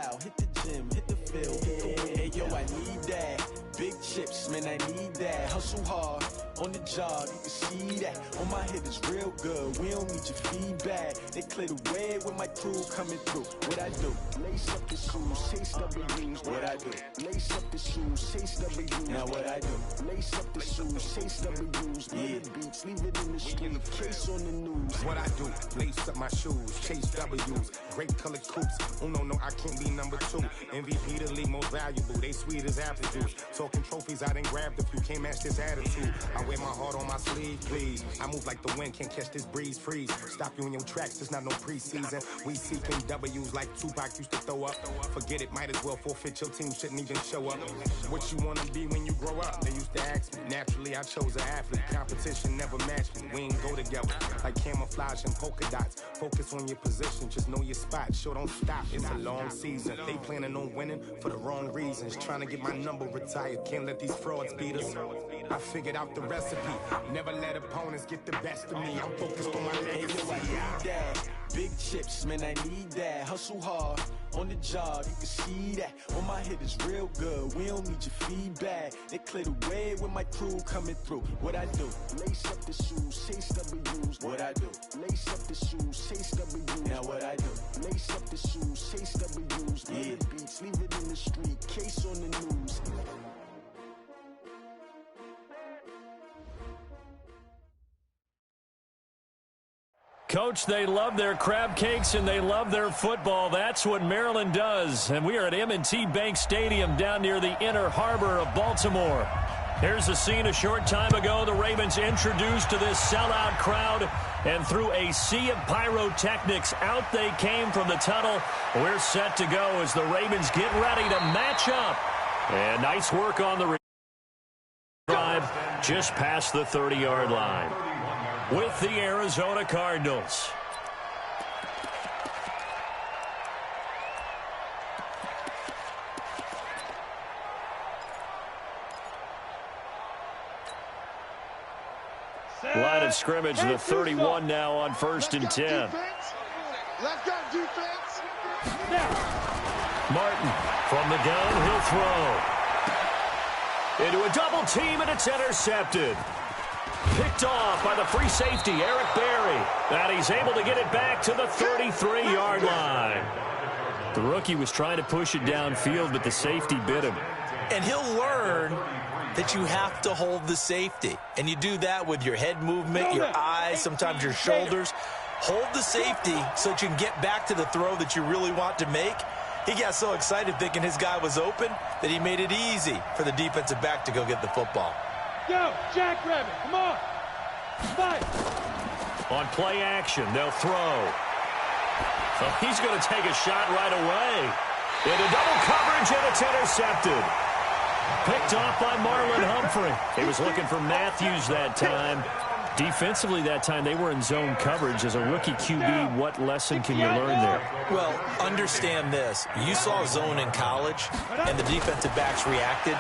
out, hit the gym, hit the field, hey yo, I need that. Big chips, man, I need that. Hustle hard, on the job, you can see that. On my hit is real good, we don't need your feedback. They clear the way with my crew coming through. What I do? Lace up the shoes, chase W's. What I do? Lace up the shoes, chase W's. Now what I do? Lace up the shoes, chase W's. Yeah. Beats, leave it in the street, case on the news. What I do? Lace up my shoes, chase W's. Great colored coops. Oh no, I can't be number 2. MVP the league most valuable. They sweet as apple juice. Talking trophies, I done grabbed a few. Can't match this attitude. I wear my heart on my sleeve, please. I move like the wind, can't catch this breeze, freeze. Stop you in your tracks, there's not no preseason. We seeking W's like Tupac used to throw up. Forget it, might as well forfeit. Your team shouldn't even show up. What you wanna be when you grow up? They used to ask me. Naturally, I chose an athlete. Competition never matched me. We ain't go together like camouflage and polka dots. Focus on your position, just know your spot. Sure, don't stop. It's a long season. They planning on winning for the wrong reasons. Trying to get my number retired. Can't let these frauds beat us. I figured out the recipe. Never let opponents get the best of me. I'm focused on my legacy. I need that. Big chips, man, I need that. Hustle hard, on the job, you can see that. On my hit is real good, we don't need your feedback. They clear the way with my crew coming through. What I do? Lace up the shoes, chase W's. What I do? Lace up the shoes, chase W's. Now what I do? Lace up the shoes, chase W's. Yeah. Beats, leave it in the street, case on the news. Coach, they love their crab cakes and they love their football. That's what Maryland does. And we are at M&T Bank Stadium down near the Inner Harbor of Baltimore. Here's the scene a short time ago. The Ravens introduced to this sellout crowd, and through a sea of pyrotechnics, out they came from the tunnel. We're set to go as the Ravens get ready to match up. And nice work on the drive just past the 30-yard line. With the Arizona Cardinals. Line of scrimmage, the 31 now on 1st and 10. Let's go, defense. Martin from the gun, he'll throw. Into a double team, and it's intercepted. Picked off by the free safety, Eric Berry. And he's able to get it back to the 33-yard line. The rookie was trying to push it downfield, but the safety bit him. And he'll learn that you have to hold the safety. And you do that with your head movement, your eyes, sometimes your shoulders. Hold the safety so that you can get back to the throw that you really want to make. He got so excited thinking his guy was open that he made it easy for the defensive back to go get the football. Go, Jackrabbit, come on. Fight. On play action, they'll throw. So he's going to take a shot right away. Into double coverage, and it's intercepted. Picked off by Marlon Humphrey. He was looking for Matthews that time. Defensively that time, they were in zone coverage. As a rookie QB, what lesson can you learn there? Well, understand this. You saw zone in college, and the defensive backs reacted,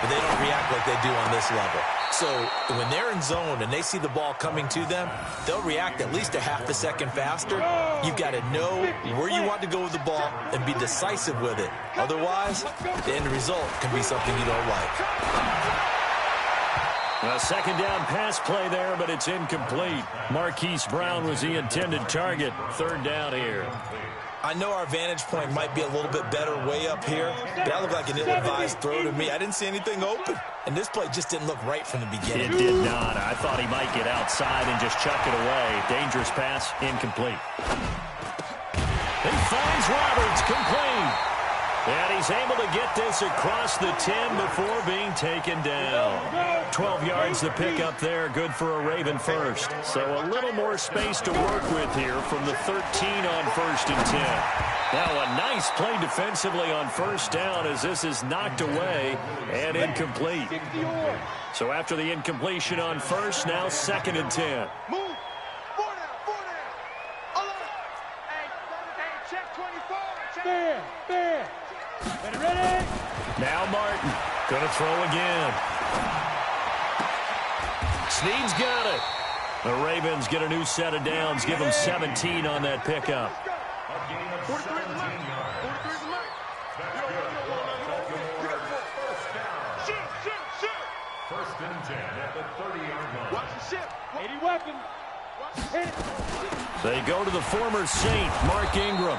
but they don't react like they do on this level. So when they're in zone and they see the ball coming to them, they'll react at least a half a second faster. You've got to know where you want to go with the ball and be decisive with it. Otherwise, the end result can be something you don't like. A second down pass play there, but it's incomplete. Marquise Brown was the intended target. 3rd down here. I know our vantage point might be a little bit better way up here, but that looked like an ill-advised throw to me. I didn't see anything open, and this play just didn't look right from the beginning. It did not. I thought he might get outside and just chuck it away. Dangerous pass, incomplete. He finds Roberts, complete. And he's able to get this across the 10 before being taken down. 12 yards to pick up there, good for a Raven first. So a little more space to work with here from the 13 on 1st and 10. Now a nice play defensively on 1st down as this is knocked away and incomplete. So after the incompletion on 1st, now 2nd and 10. Move. 4 down. Hey, check 24. Check. Fair. Ready? Now Martin, gonna throw again. Snead's got it. The Ravens get a new set of downs, give them 17 on that pickup. Second. Hit it. They go to the former Saint, Mark Ingram.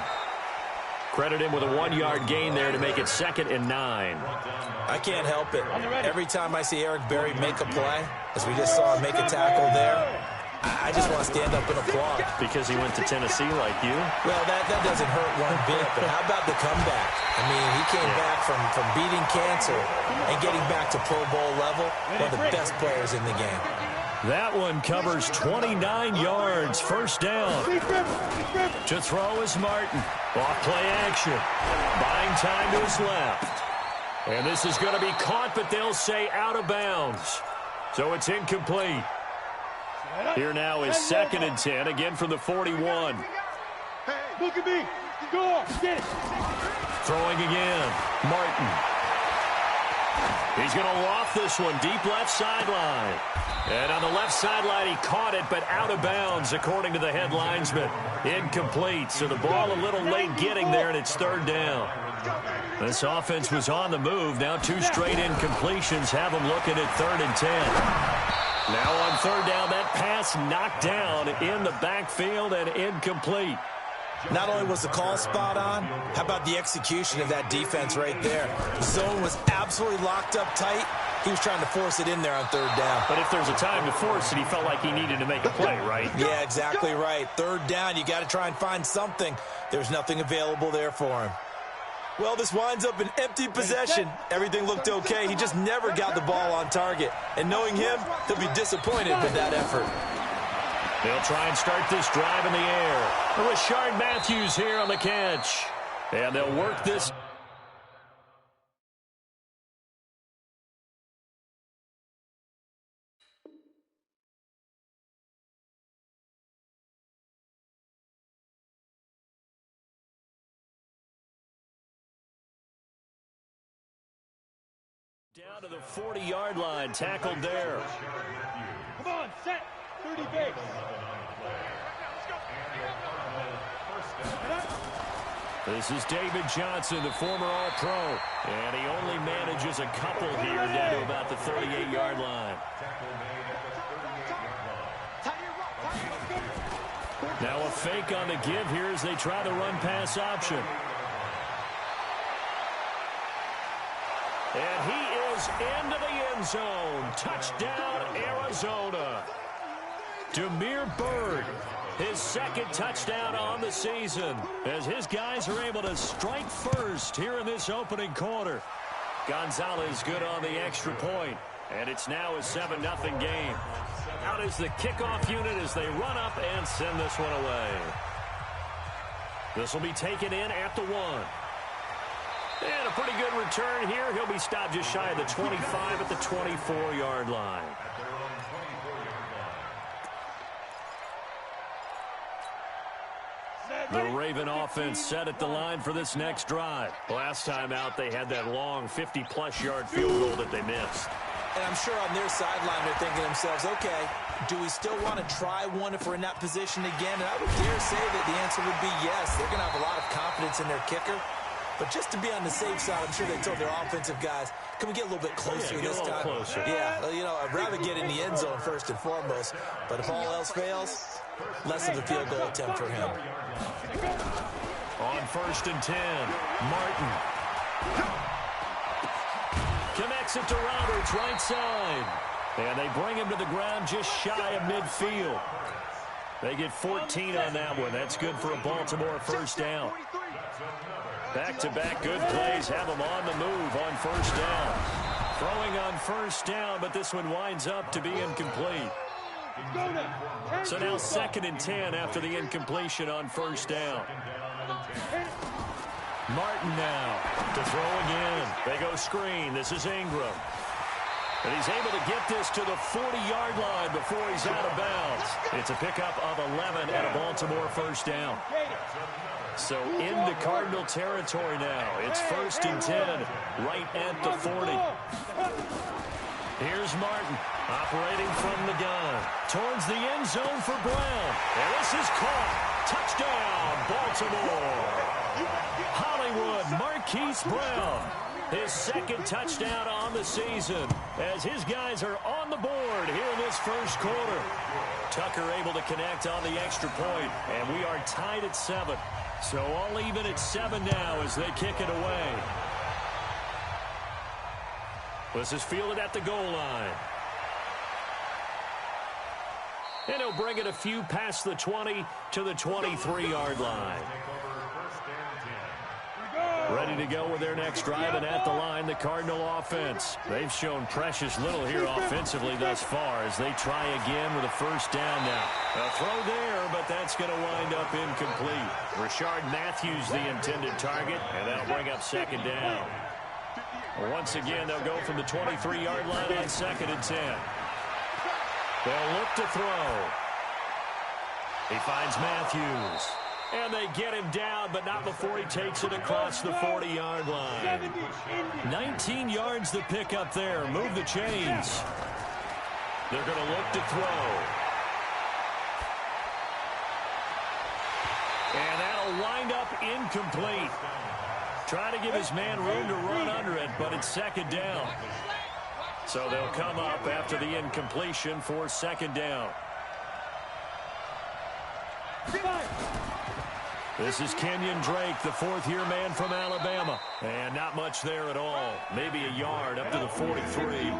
Credit him with a 1-yard gain there to make it 2nd and 9. I can't help it. Every time I see Eric Berry make a play, as we just saw him make a tackle there, I just want to stand up and applaud. Because he went to Tennessee like you? Well, that doesn't hurt one bit, but how about the comeback? I mean, he came back from beating cancer and getting back to Pro Bowl level, one of the best players in the game. That one covers 29 yards, first down. To throw is Martin. Off play action. Buying time to his left. And this is going to be caught, but they'll say out of bounds. So it's incomplete. Here now is 2nd and 10, again from the 41. Look at me. Go. Get it. Throwing again. Martin. He's going to loft this one deep left sideline. And on the left sideline, he caught it, but out of bounds, according to the head linesman. Incomplete, so the ball a little late getting there, and it's 3rd down. This offense was on the move. Now 2 straight incompletions have them looking at 3rd and 10. Now on 3rd down, that pass knocked down in the backfield and incomplete. Not only was the call spot on, how about the execution of that defense right there? The zone was absolutely locked up tight. He was trying to force it in there on 3rd down. But if there's a time to force it, he felt like he needed to make a play, right? Yeah, exactly right. 3rd down, you got to try and find something. There's nothing available there for him. Well, this winds up an empty possession. Everything looked okay. He just never got the ball on target. And knowing him, he'll be disappointed with that effort. They'll try and start this drive in the air. Rashard Matthews here on the catch. And they'll work this. Down to the 40-yard line, tackled there. Come on, set. 30 base. This is David Johnson, the former All-Pro. And he only manages a couple here down to about the 38-yard line. Now a fake on the give here as they try the run-pass option. And he is into the end zone. Touchdown, Arizona. Damiere Byrd, his 2nd touchdown on the season, as his guys are able to strike first here in this opening quarter. Gonzalez good on the extra point, and it's now a 7-0 game. Out is the kickoff unit as they run up and send this one away. This will be taken in at the 1. And a pretty good return here. He'll be stopped just shy of the 25 at the 24-yard line. The Raven offense set at the line for this next drive. Last time out, they had that long 50-plus yard field goal that they missed. And I'm sure on their sideline they're thinking to themselves, okay, do we still want to try one if we're in that position again? And I would dare say that the answer would be yes. They're going to have a lot of confidence in their kicker. But just to be on the safe side, I'm sure they told their offensive guys, can we get a little bit closer this time? Closer. Yeah, you know, I'd rather get in the end zone first and foremost. But if all else fails, less of a field goal attempt for him. On 1st and 10, Martin. Connects it to Roberts, right side. And they bring him to the ground just shy of midfield. They get 14 on that one. That's good for a Baltimore first down. Back-to-back good plays have them on the move on first down. Throwing on first down, but this one winds up to be incomplete. So now 2nd and 10 after the incompletion on first down. Martin now to throw again. They go screen. This is Ingram. And he's able to get this to the 40-yard line before he's out of bounds. It's a pickup of 11 and a Baltimore first down. So into Cardinal territory now. It's 1st and 10 right at the 40. Here's Martin operating from the gun towards the end zone for Brown. And this is caught. Touchdown, Baltimore. Hollywood Marquise Brown. His second touchdown on the season as his guys are on the board here in this first quarter. Tucker able to connect on the extra point, and we are tied at 7. So all even at 7 now as they kick it away. This is fielded at the goal line. And he'll bring it a few past the 20 to the 23-yard line. Ready to go with their next drive, and at the line, the Cardinal offense. They've shown precious little here offensively thus far as they try again with a first down now. A throw there, but that's going to wind up incomplete. Rashard Matthews the intended target, and that'll bring up second down. Once again, they'll go from the 23-yard line on 2nd and 10. They'll look to throw. He finds Matthews. And they get him down, but not before he takes it across the 40-yard line. 19 yards to pick up there. Move the chains. They're going to look to throw. And that'll wind up incomplete. Trying to give his man room to run under it, but it's second down. So they'll come up after the incompletion for second down. This is Kenyon Drake, the fourth-year man from Alabama. And not much there at all. Maybe a yard up to the 43.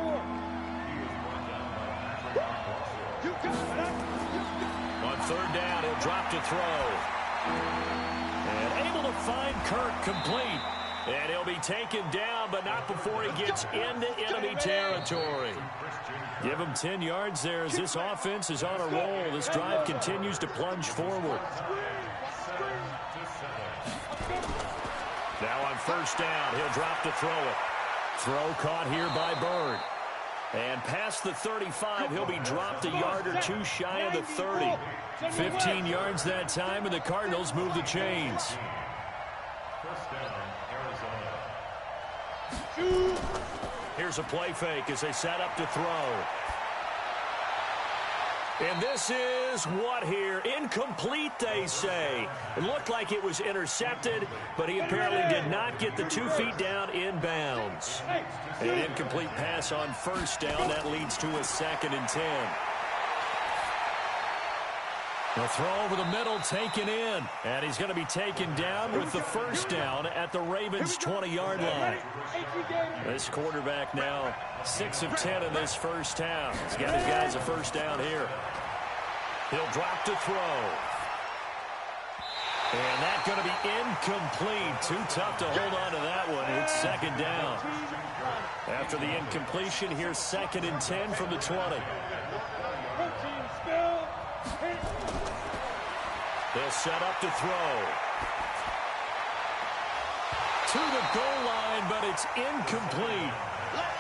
On third down, he'll drop to throw. And able to find Kirk complete. And he'll be taken down, but not before he gets into enemy territory. Give him 10 yards there as this offense is on a roll. This drive continues to plunge forward. Now on first down, he'll drop to throw it. Throw caught here by Bird. And past the 35, he'll be dropped a yard or two shy of the 30. 15 yards that time, and the Cardinals move the chains. Here's a play fake as they set up to throw. And this is what here? Incomplete, they say. It looked like it was intercepted, but he apparently did not get the 2 feet down in bounds. An incomplete pass on first down. That leads to a 2nd and 10. The throw over the middle, taken in. And he's going to be taken down with the first down at the Ravens' 20-yard line. This quarterback now 6 of 10 in this first half. He's got his guys a first down here. He'll drop to throw. And that's going to be incomplete. Too tough to hold on to that one. It's second down. After the incompletion, here's 2nd and 10 from the 20. They'll set up to throw. To the goal line, but it's incomplete.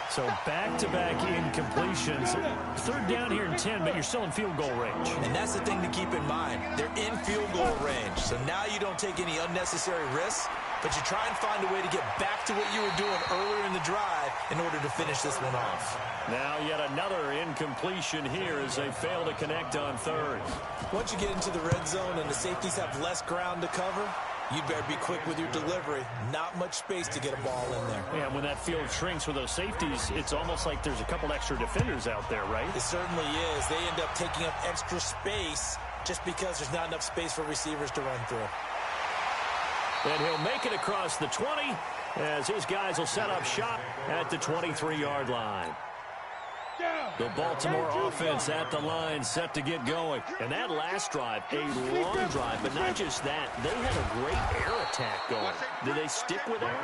So back-to-back incompletions. Third down here in 10, but you're still in field goal range. And that's the thing to keep in mind. They're in field goal range. So now you don't take any unnecessary risks, but you try and find a way to get back to what you were doing earlier in the drive in order to finish this one off. Now yet another incompletion here as they fail to connect on third. Once you get into the red zone and the safeties have less ground to cover, you'd better be quick with your delivery. Not much space to get a ball in there. Yeah, when that field shrinks with those safeties, it's almost like there's a couple extra defenders out there, right? It certainly is. They end up taking up extra space just because there's not enough space for receivers to run through. And he'll make it across the 20 as his guys will set up shop at the 23-yard line. The Baltimore offense at the line set to get going. And that last drive, a long drive, but not just that. They had a great air attack going. Did they stick with that?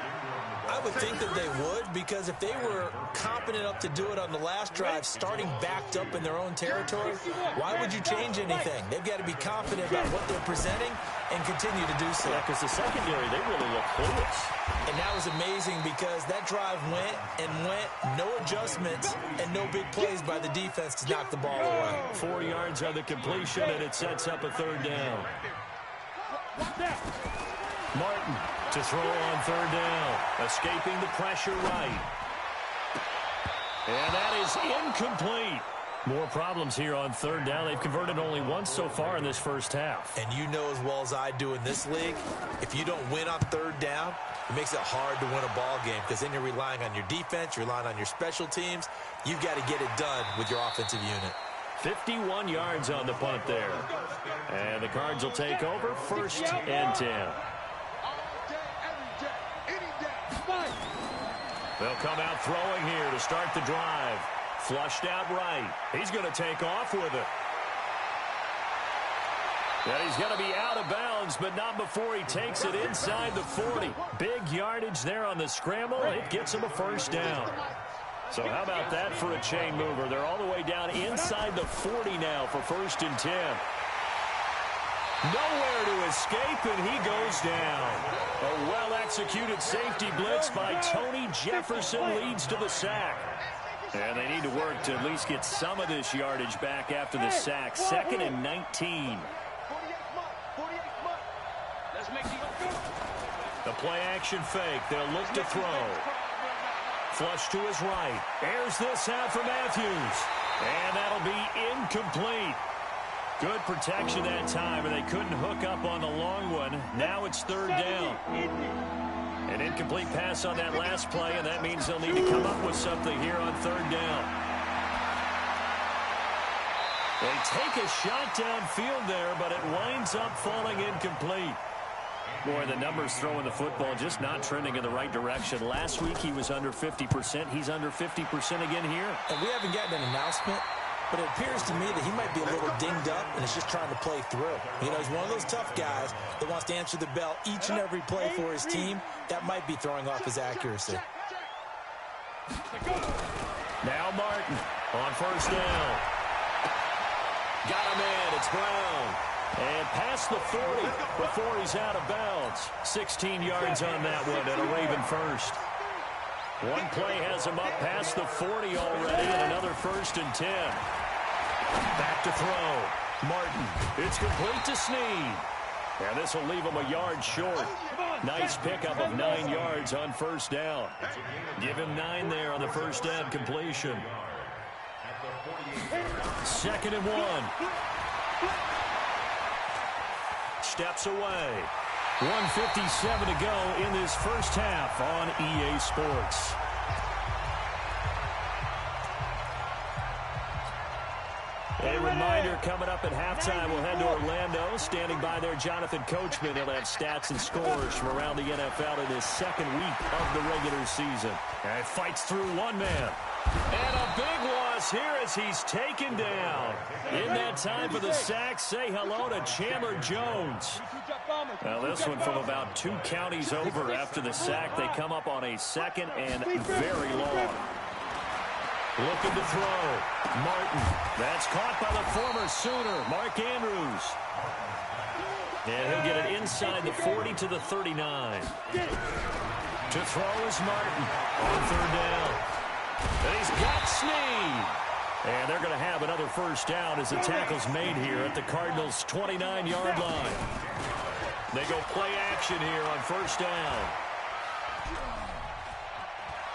I would think that they would, because if they were competent enough to do it on the last drive, starting backed up in their own territory, why would you change anything? They've got to be confident about what they're presenting and continue to do so. Yeah, because the secondary, they really look clueless. And that was amazing because that drive went and went, no adjustments, and no big plays by the defense to knock the ball away. 4 yards on the completion, and it sets up a third down. Martin to throw on third down, escaping the pressure right. And that is incomplete. More problems here on third down. They've converted only once so far in this first half. And you know as well as I do in this league, if you don't win on third down, it makes it hard to win a ball game because then you're relying on your defense, you're relying on your special teams. You've got to get it done with your offensive unit. 51 yards on the punt there. And the Cards will take over, 1st and 10. They'll come out throwing here to start the drive. Flushed out right. He's going to take off with it. And he's going to be out of bounds, but not before he takes it inside the 40. Big yardage there on the scramble. It gets him a first down. So how about that for a chain mover? They're all the way down inside the 40 now for 1st and 10. Nowhere to escape, and he goes down. A well-executed safety blitz by Tony Jefferson leads to the sack. And they need to work to at least get some of this yardage back after the sack. 2nd and 19. The play-action fake. They'll look to throw. Flush to his right. Airs this out for Matthews. And that'll be incomplete. Good protection that time, and they couldn't hook up on the long one. Now it's 3rd down. An incomplete pass on that last play, and that means they'll need to come up with something here on 3rd down. They take a shot downfield there, but it winds up falling incomplete. Boy, the numbers throwing the football just not trending in the right direction. Last week he was under 50%. He's under 50% again here. And we haven't gotten an announcement, but it appears to me that he might be a little dinged up and is just trying to play through. You know, he's one of those tough guys that wants to answer the bell each and every play for his team. That might be throwing off his accuracy. Now Martin on 1st down. Got him in. It's Brown. And past the 40 before he's out of bounds. 16 yards on that one and a Raven first. One play has him up past the 40 already, and another 1st and 10. Back to throw. Martin. It's complete to Snead. And this will leave him a yard short. Nice pickup of 9 yards on 1st down. Give him 9 there on the 1st down completion. 2nd and 1. Steps away. 1:57 to go in this first half on EA Sports. A reminder coming up at halftime, we'll head to Orlando. Standing by there, Jonathan Coachman. He'll have stats and scores from around the NFL in his 2nd week of the regular season. And fights through one man. And a big loss here as he's taken down. In that time for the sack, say hello to Chandler Jones. Now this one from about 2 counties over after the sack. They come up on a 2nd and very long. Looking to throw. Martin. That's caught by the former Sooner, Mark Andrews. And he'll get it inside the 40 to the 39. To throw is Martin on 3rd down. And he's got Snead. And they're going to have another first down as the tackle's made here at the Cardinals' 29-yard line. They go play action here on 1st down.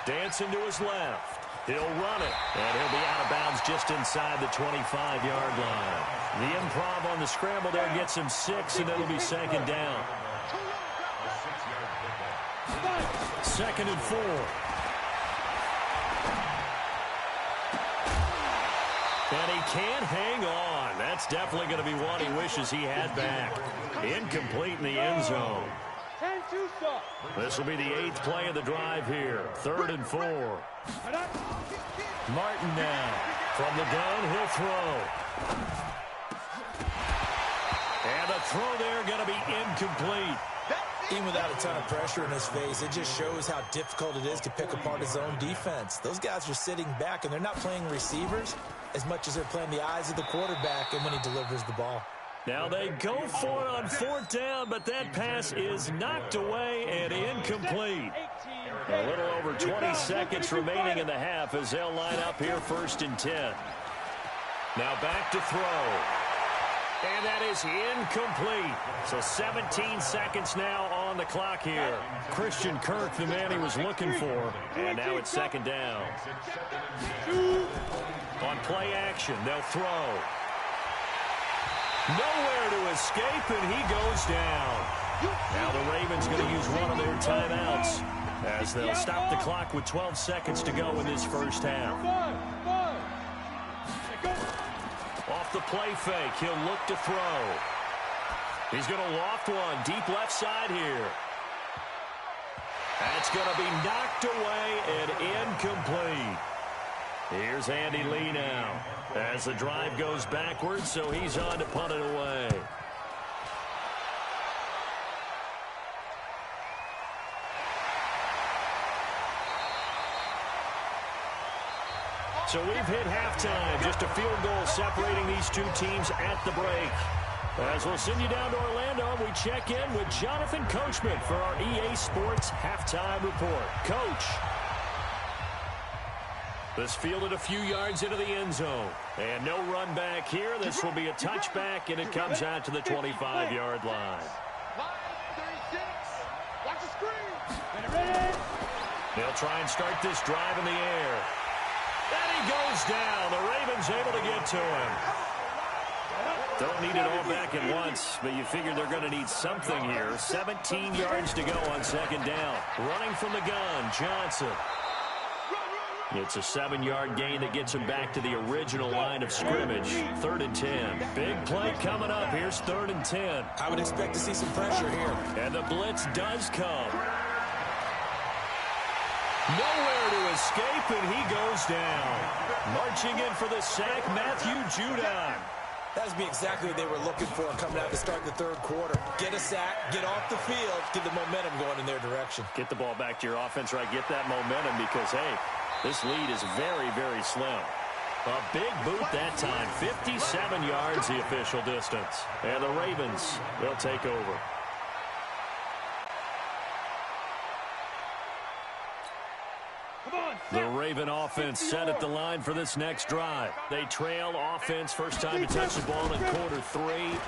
Dancing to his left. He'll run it. And he'll be out of bounds just inside the 25-yard line. The improv on the scramble there gets him 6, and it'll be 2nd down. 2nd and 4. And he can't hang on. That's definitely going to be one he wishes he had back. Incomplete in the end zone. This will be the 8th play of the drive here. 3rd and 4. Martin now. From the gun, he'll throw. And the throw there going to be incomplete. Even without a ton of pressure in his face, it just shows how difficult it is to pick apart his own defense. Those guys are sitting back, and they're not playing receivers as much as they're playing the eyes of the quarterback and when he delivers the ball. Now they go for it on 4th down, but that pass is knocked away and incomplete. A little over 20 seconds remaining in the half as they'll line up here 1st and 10. Now back to throw. And that is incomplete. So 17 seconds now on the clock here. Christian Kirk, the man he was looking for. And now it's second down. On play action, they'll throw. Nowhere to escape, and he goes down. Now the Ravens going to use one of their timeouts as they'll stop the clock with 12 seconds to go in this first half. Off the play fake, he'll look to throw. He's going to loft one deep left side here. That's going to be knocked away and incomplete. Here's Andy Lee now as the drive goes backwards, so he's on to punt it away. So we've hit halftime. Just a field goal separating these two teams at the break. As we'll send you down to Orlando, we check in with Jonathan Coachman for our EA Sports Halftime Report. Coach. This fielded a few yards into the end zone. And no run back here. This will be a touchback, and it comes out to the 25-yard line. Line 36. Watch the screen. They'll try and start this drive in the air. And he goes down. The Ravens able to get to him. Don't need it all back at once, but you figure they're going to need something here. 17 yards to go on second down. Running from the gun, Johnson. It's a 7-yard gain that gets him back to the original line of scrimmage. 3rd and 10. Big play coming up. Here's 3rd and 10. I would expect to see some pressure here. And the blitz does come. Nowhere to escape, and he goes down. Marching in for the sack, Matthew Judon. That would be exactly what they were looking for coming out to start the third quarter. Get a sack, get off the field, get the momentum going in their direction. Get the ball back to your offense, right? Get that momentum because, hey, this lead is very, very slim. A big boot that time. 57 yards the official distance. And the Ravens, they'll take over. The Raven offense set at the line for this next drive. They trail offense, first time to touch the ball in quarter 3,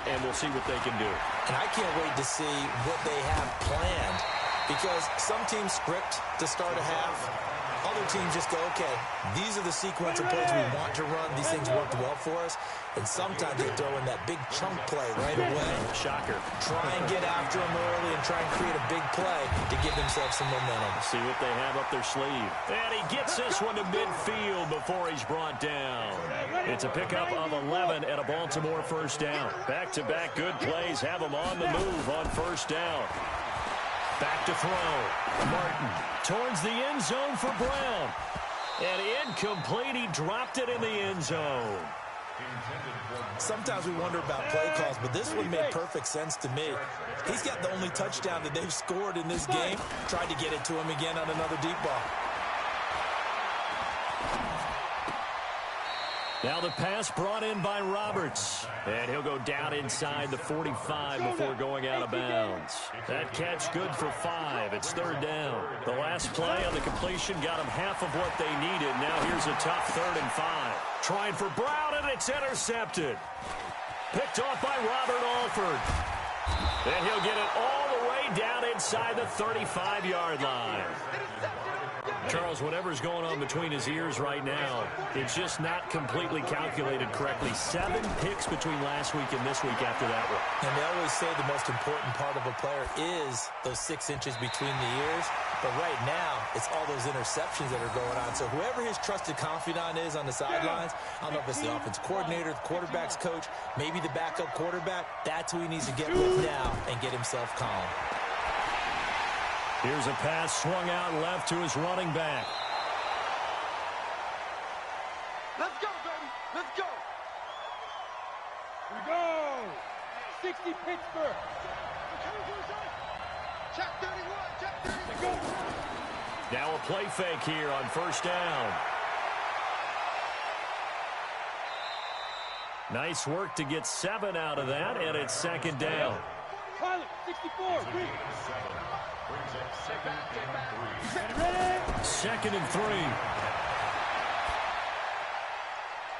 and we'll see what they can do. And I can't wait to see what they have planned, because some teams script to start a half. Other teams just go, okay, these are the sequence of plays we want to run. These things worked well for us. And sometimes they throw in that big chunk play right away. Shocker. Try and get after them early and try and create a big play to give themselves some momentum. See what they have up their sleeve. And he gets this one to midfield before he's brought down. It's a pickup of 11 and a Baltimore first down. Back-to-back good plays have them on the move on first down. Back to throw. Martin towards the end zone for Brown. And incomplete. He dropped it in the end zone. Sometimes we wonder about play calls, but this one made perfect sense to me. He's got the only touchdown that they've scored in this game. Tried to get it to him again on another deep ball. Now the pass brought in by Roberts. And he'll go down inside the 45 before going out of bounds. That catch good for 5. It's 3rd down. The last play on the completion got them half of what they needed. Now here's a tough 3rd and 5. Trying for Brown, and it's intercepted. Picked off by Robert Alford. And he'll get it all the way down inside the 35-yard line. Charles, whatever's going on between his ears right now, it's just not completely calculated correctly. 7 picks between last week and this week after that one. And they always say the most important part of a player is those 6 inches between the ears. But right now, it's all those interceptions that are going on. So whoever his trusted confidant is on the sidelines, I don't know if it's the offense coordinator, the quarterback's coach, maybe the backup quarterback, that's who he needs to get with now and get himself calm. Here's a pass swung out left to his running back. Let's go, baby. Let's go. We go. 60 Pittsburgh. Check 31. Check 31. Let's go. Now a play fake here on first down. Nice work to get 7 out of that, and it's 2nd down. Pilot, 64. Ready. 2nd and 3.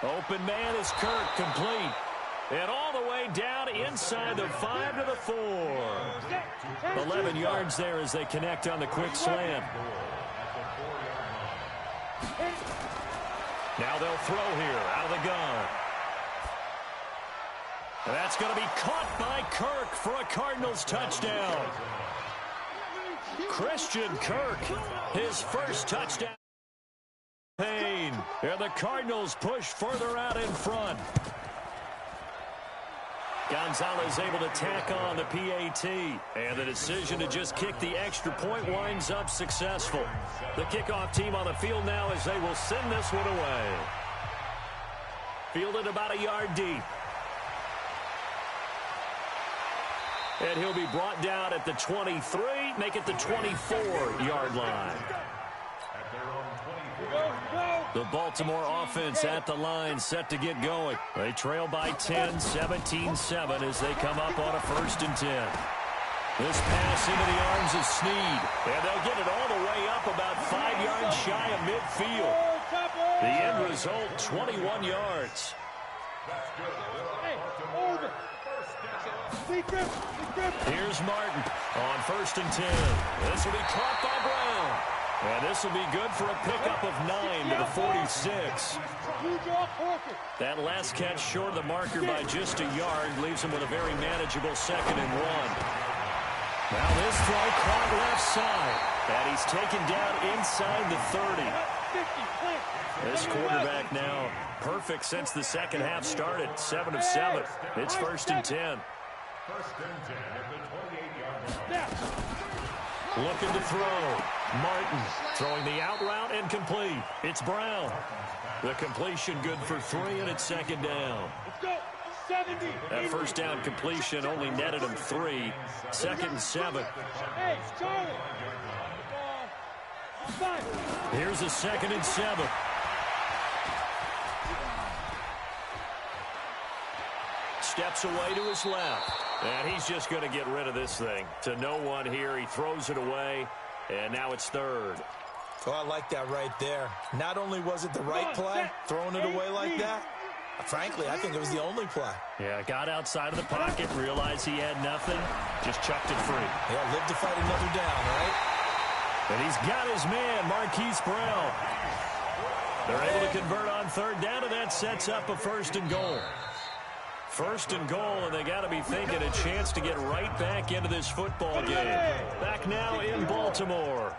Open man is Kirk, complete. And all the way down inside the 5 to the 4. 11 yards there as they connect on the quick slant. Now they'll throw here out of the gun. And that's going to be caught by Kirk for a Cardinals touchdown. Christian Kirk, his first touchdown. And the Cardinals push further out in front. Gonzalez able to tack on the PAT. And the decision to just kick the extra point winds up successful. The kickoff team on the field now as they will send this one away. Fielded about a yard deep. And he'll be brought down at the 23, make it the 24-yard line. The Baltimore offense at the line, set to get going. They trail by 10, 17-7 as they come up on a 1st and 10. This pass into the arms of Snead. And they'll get it all the way up about 5 yards shy of midfield. The end result, 21 yards. Here's Martin on 1st and 10. This will be caught by Brown. And this will be good for a pickup of 9 to the 46. That last catch short of the marker by just a yard leaves him with a very manageable 2nd and 1. Now this throw caught left side. And he's taken down inside the 30. This quarterback now perfect since the second half started. 7 of 7. It's 1st and 10. Looking to throw. Martin throwing the out route and complete. It's Brown. The completion good for 3, and it's 2nd down. That 1st down completion only netted him 3. 2nd and 7. Here's a 2nd and 7. Steps away to his left. And he's just going to get rid of this thing. To no one here. He throws it away. And now it's 3rd. Oh, I like that right there. Not only was it the right play, throwing it away like that, frankly, I think it was the only play. Yeah, got outside of the pocket, realized he had nothing, just chucked it free. Yeah, live to fight another down, right? And he's got his man, Marquise Brown. They're able to convert on 3rd down, and that sets up a 1st and goal. 1st and goal, and they got to be thinking a chance to get right back into this football game. Back now in Baltimore.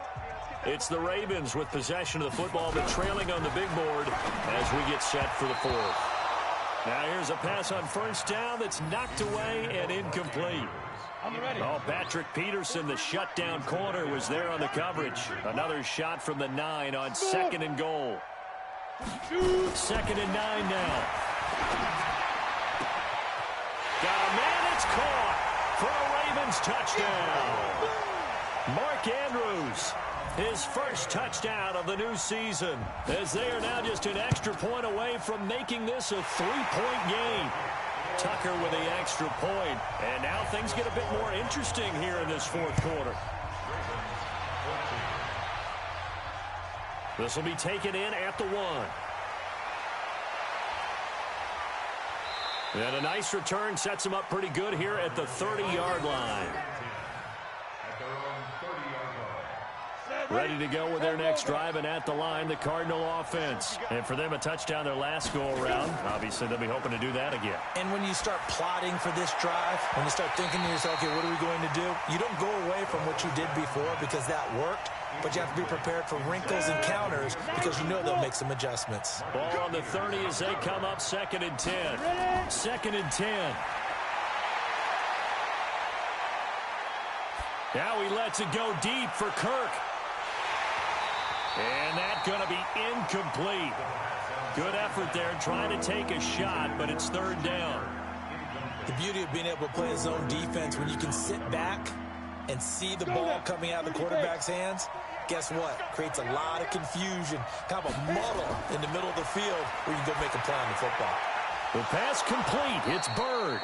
It's the Ravens with possession of the football, but trailing on the big board as we get set for the 4th. Now here's a pass on 1st down that's knocked away and incomplete. Oh, Patrick Peterson, the shutdown corner, was there on the coverage. Another shot from the 9 on 2nd and goal. 2nd and 9 now. Got a man, it's caught for a Ravens touchdown. Mark Andrews, his first touchdown of the new season, as they are now just an extra point away from making this a 3-point game. Tucker with the extra point, and now things get a bit more interesting here in this 4th quarter. This will be taken in at the 1. And a nice return sets him up pretty good here at the 30-yard line. Ready to go with their next drive, and at the line, the Cardinal offense. And for them, a touchdown their last go-around. Obviously, they'll be hoping to do that again. And when you start plotting for this drive, when you start thinking to yourself, okay, what are we going to do? You don't go away from what you did before because that worked, but you have to be prepared for wrinkles and counters because you know they'll make some adjustments. Ball on the 30 as they come up 2nd and 10. 2nd and 10. Now he lets it go deep for Kirk. And that's going to be incomplete. Good effort there, trying to take a shot, but it's 3rd down. The beauty of being able to play a zone defense when you can sit back and see the ball coming out of the quarterback's hands, guess what? Creates a lot of confusion, kind of a muddle in the middle of the field where you can go make a play on the football. The pass complete. It's Bird.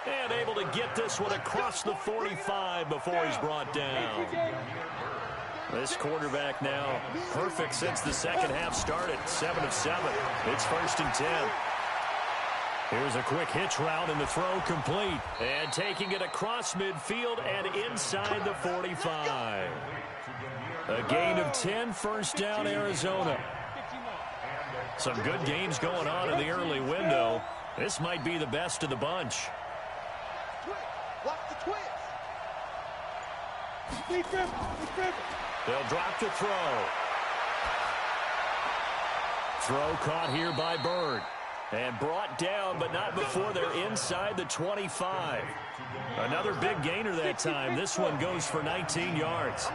And able to get this one across the 45 before he's brought down. This quarterback now perfect since the second half started. 7 of 7. It's 1st and 10. Here's a quick hitch route, and the throw complete. And taking it across midfield and inside the 45. A gain of 10, first down, Arizona. Some good games going on in the early window. This might be the best of the bunch. They'll drop the throw. Throw caught here by Bird. And brought down, but not before they're inside the 25. Another big gainer that time. This one goes for 19 yards.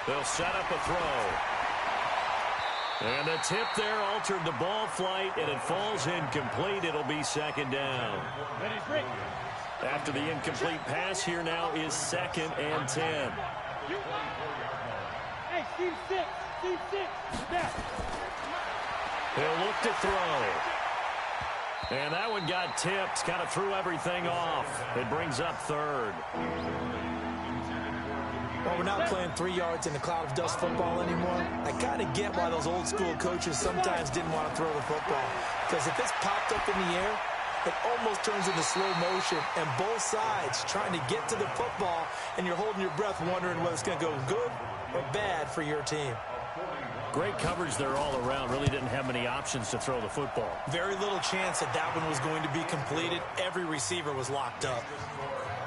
They'll set up a throw. And the tip there altered the ball flight, and it falls incomplete. It'll be second down. After the incomplete pass, here now is 2nd and 10. Hey, Steve 6. Steve 6. He'll look to throw. And that one got tipped. Kind of threw everything off. It brings up 3rd. Well, we're not playing 3 yards in the cloud of dust football anymore. I kind of get why those old school coaches sometimes didn't want to throw the football. Because if it's popped up in the air, it almost turns into slow motion. And both sides trying to get to the football, and you're holding your breath wondering whether it's going to go good or bad for your team. Great coverage there all around. Really didn't have many options to throw the football. Very little chance that that one was going to be completed. Every receiver was locked up.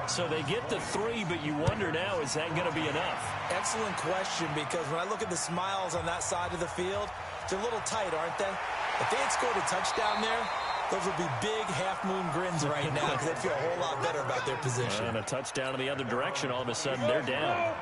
So they get the 3, but you wonder now, is that going to be enough? Excellent question, because when I look at the smiles on that side of the field, they're a little tight, aren't they? If they had scored a touchdown there, those would be big half-moon grins right now because they'd feel a whole lot better about their position. And a touchdown in the other direction, all of a sudden they're down.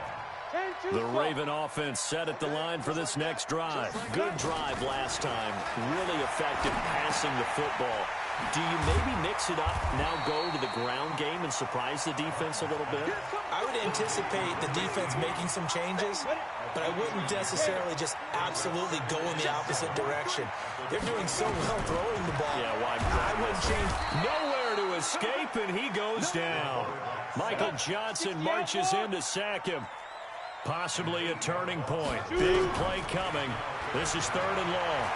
The Raven offense set at the line for this next drive. Good drive last time. Really effective passing the football. Do you maybe mix it up, now go to the ground game and surprise the defense a little bit? I would anticipate the defense making some changes, but I wouldn't necessarily just absolutely go in the opposite direction. They're doing so well throwing the ball. Yeah, why? I wouldn't change. Nowhere to escape, and he goes down. Michael Johnson marches in to sack him. Possibly a turning point. Big play coming. This is 3rd and long.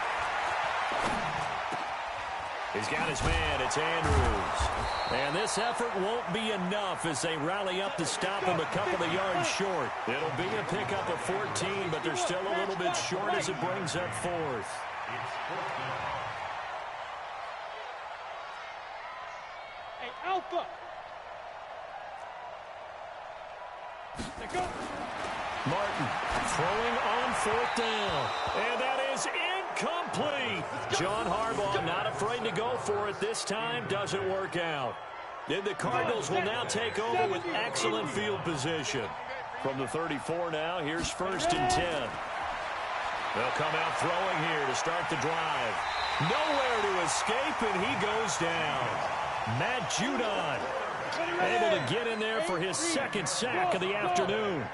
He's got his man. It's Andrews. And this effort won't be enough as they rally up to stop him a couple of yards short. It'll be a pickup of 14, but they're still a little bit short as it brings up 4th. Hey, Alpha. Go. Martin throwing on 4th down. And that is incomplete. John Harbaugh not afraid to go for it this time. Doesn't work out. Then the Cardinals will now take over with excellent field position. From the 34 now, here's 1st and 10. They'll come out throwing here to start the drive. Nowhere to escape, and he goes down. Matt Judon able to get in there for his 2nd sack of the afternoon.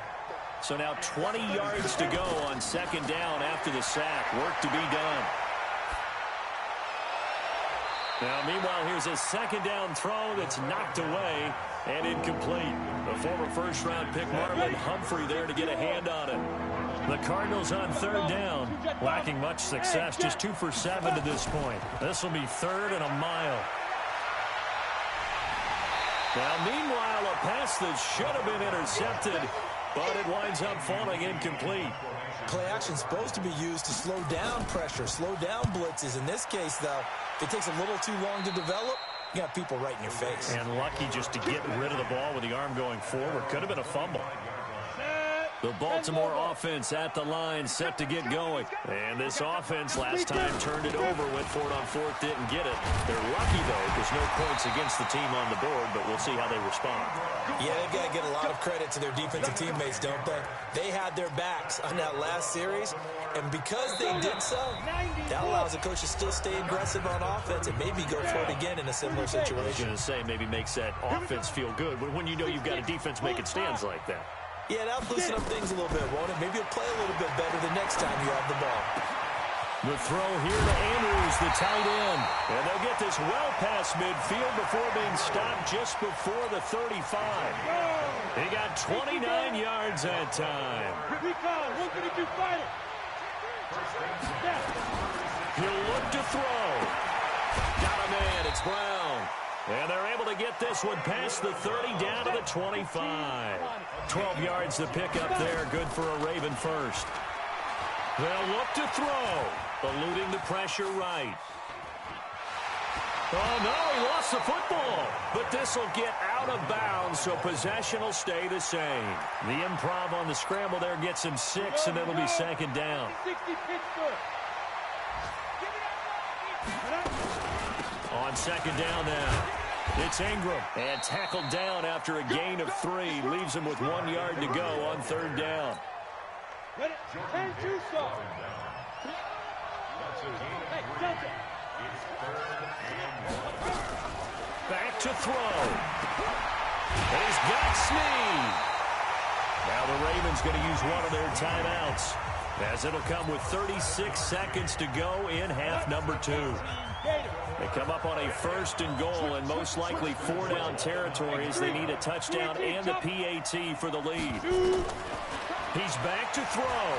So now 20 yards to go on 2nd down after the sack. Work to be done. Now, meanwhile, here's a 2nd down throw that's knocked away and incomplete. The former first-round pick Marlon Humphrey there to get a hand on it. The Cardinals on 3rd down, lacking much success, just 2 for 7 to this point. This will be 3rd and a mile. Now, meanwhile, a pass that should have been intercepted, but it winds up falling incomplete. Play action supposed to be used to slow down pressure, slow down blitzes. In this case, though, if it takes a little too long to develop, you got people right in your face. And lucky just to get rid of the ball with the arm going forward. Could have been a fumble. The Baltimore offense at the line, set to get going. And this offense last time turned it over, went for it on 4th, didn't get it. They're lucky, though, because no points against the team on the board, but we'll see how they respond. Yeah, they've got to get a lot of credit to their defensive teammates, don't they? They had their backs on that last series, and because they did so, that allows the coach to still stay aggressive on offense and maybe go for it again in a similar situation. I was going to say, maybe makes that offense feel good, but when you know you've got a defense making stands like that. Yeah, that'll loosen up things a little bit, won't it? Maybe you'll play a little bit better the next time you have the ball. The throw here to Andrews, the tight end. And they'll get this well past midfield before being stopped just before the 35. He got 29 yards that time. Recon, 132 fighter. He'll look to throw. Got a man. It's Brown. And they're able to get this one past the 30 down to the 25. 12 yards to pick up there. Good for a Raven first. They'll look to throw. Eluding the pressure right. Oh, no, he lost the football. But this will get out of bounds, so possession will stay the same. The improv on the scramble there gets him 6, and it'll be second down. On second down now, it's Ingram. And tackled down after a gain of 3. Leaves him with 1 yard to go on third down. Back to throw. And he's got Snead. Now the Ravens going to use one of their timeouts, as it'll come with 36 seconds to go in half number 2. They come up on a 1st and goal, and most likely 4-down territory as they need a touchdown and the PAT for the lead. He's back to throw.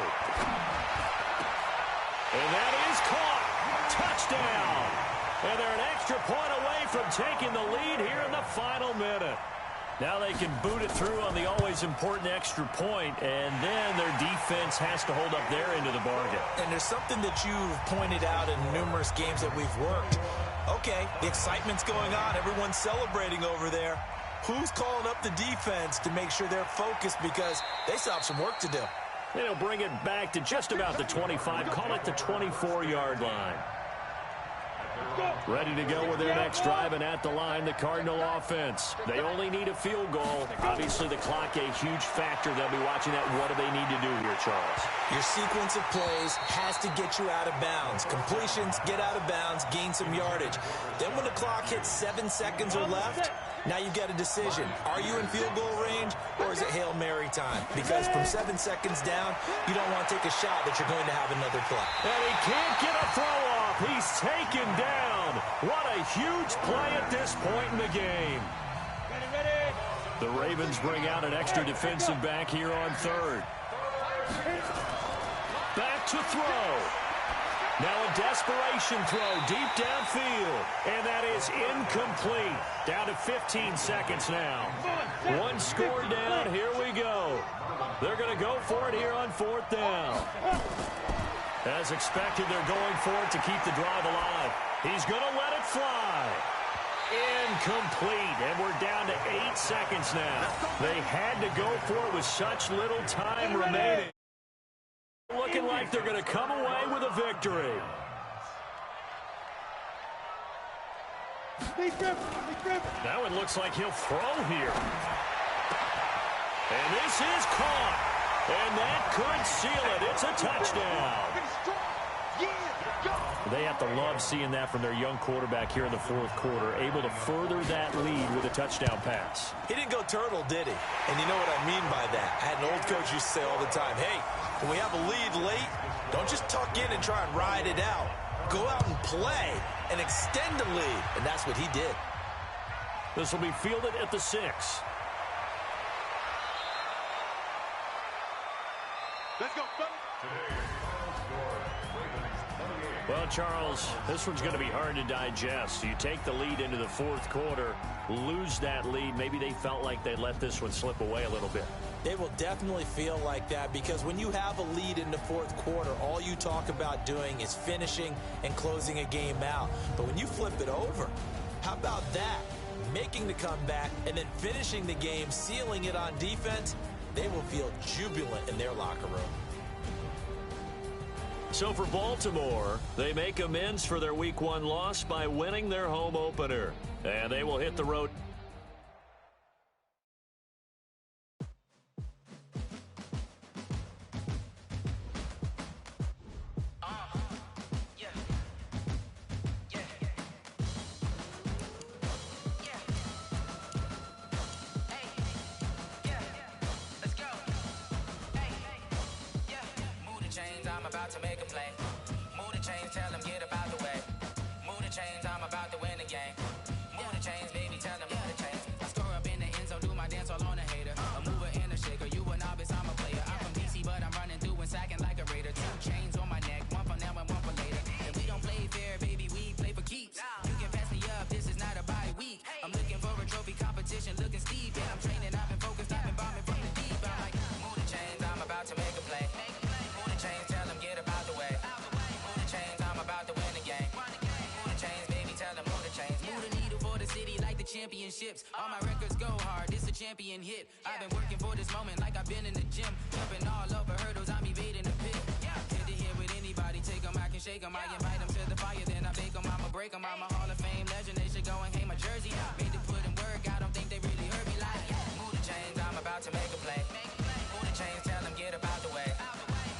And that is caught. Touchdown. And they're an extra point away from taking the lead here in the final minute. Now they can boot it through on the always important extra point, and then their defense has to hold up their end of the bargain. And there's something that you've pointed out in numerous games that we've worked. Okay, the excitement's going on. Everyone's celebrating over there. Who's calling up the defense to make sure they're focused, because they still have some work to do? They'll bring it back to just about the 25. Call it the 24-yard line. Ready to go with their next drive, and at the line, the Cardinal offense. They only need a field goal. Obviously, the clock a huge factor. They'll be watching that. What do they need to do here, Charles? Your sequence of plays has to get you out of bounds. Completions, get out of bounds, gain some yardage. Then when the clock hits 7 seconds or left, now you've got a decision. Are you in field goal range, or is it Hail Mary time? Because from 7 seconds down, you don't want to take a shot that you're going to have another play. And he can't get a throw off. He's taken down. What a huge play at this point in the game. The Ravens bring out an extra defensive back here on third. Back to throw. Now a desperation throw deep downfield. And that is incomplete. Down to 15 seconds now. One score down. Here we go. They're going to go for it here on 4th down. As expected, they're going for it to keep the drive alive. He's going to let it fly. Incomplete. And we're down to 8 seconds now. They had to go for it with such little time remaining. Looking like they're going to come away with a victory. That one looks like he'll throw here. And this is caught. And that could seal it. It's a touchdown. They have to love seeing that from their young quarterback here in the 4th quarter, able to further that lead with a touchdown pass. He didn't go turtle, did he? And you know what I mean by that. I had an old coach used to say all the time, hey, when we have a lead late, don't just tuck in and try and ride it out. Go out and play and extend the lead. And that's what he did. This will be fielded at the 6. Let's go, fellas. Well, Charles, this one's going to be hard to digest. You take the lead into the 4th quarter, lose that lead. Maybe they felt like they let this one slip away a little bit. They will definitely feel like that, because when you have a lead in the 4th quarter, all you talk about doing is finishing and closing a game out. But when you flip it over, how about that? Making the comeback and then finishing the game, sealing it on defense, they will feel jubilant in their locker room. So for Baltimore, they make amends for their Week 1 loss by winning their home opener. And they will hit the road. To make a play. Move the chains, tell them get up out the way. Move the chains, I'm about to win the game. Move the chains, baby, tell them move the chains. I score up in the end zone, do my dance all on a hater. A mover and a shaker, you a novice, I'm a player. I'm from DC, but I'm running through and sacking like a raider. 2 chains on my neck, one for now and one for later. If we don't play championships. All my records go hard, this a champion hit. I've been working for this moment like I've been in the gym. Jumping all over hurdles, I'm evading the pit. Hit to here with anybody, take them, I can shake them. I invite them to the fire, then I bake them, I'ma break them. I'm a Hall of Fame legend, they should go and hang my jersey. Made to put in work, I don't think they really heard me like. Move the chains, I'm about to make a play. Move the chains, tell them get up out the way.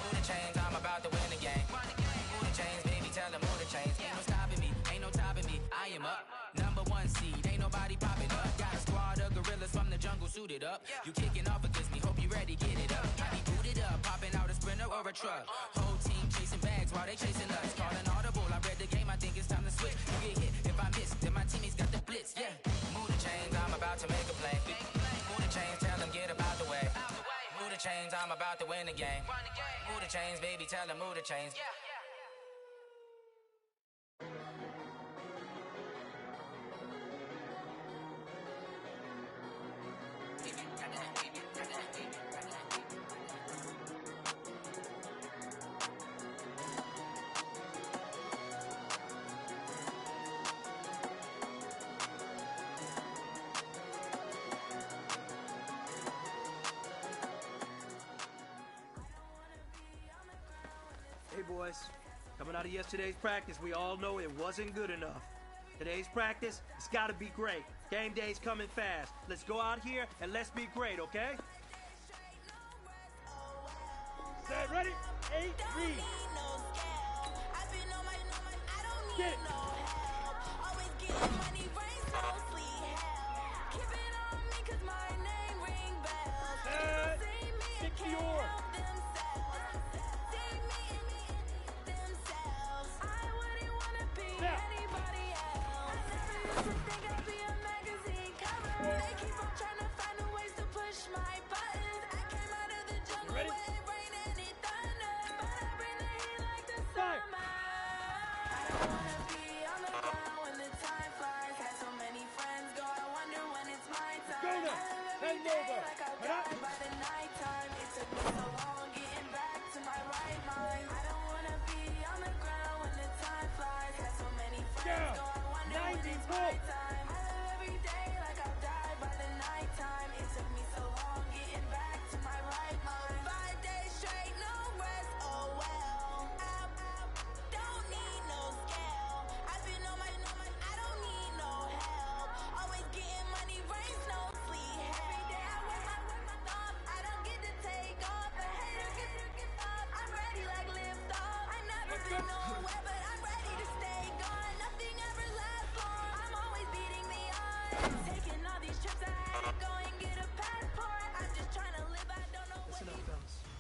Move the chains, I'm about to win the game. Move the chains, baby, tell them move the chains. Ain't no stopping me, ain't no topping me. I am up, #1 seed, ain't nobody popping up. Got a squad of gorillas from the jungle suited up. You kicking off against me, hope you ready, get it up. I be booted up, popping out a Sprinter or a truck. Whole team chasing bags while they chasing us. Calling audible, I read the game, I think it's time to switch. You get hit, if I miss, then my teammates got the blitz, Move the chains, I'm about to make a play. Move the chains, tell them get up out the way. Move the chains, I'm about to win the game. Move the chains, baby, tell them move the chains. Hey boys, coming out of yesterday's practice, we all know it wasn't good enough. Today's practice, it's gotta be great. Game day's coming fast. Let's go out here and let's be great, okay? Set, ready? 8, read. Get it. Stick to your.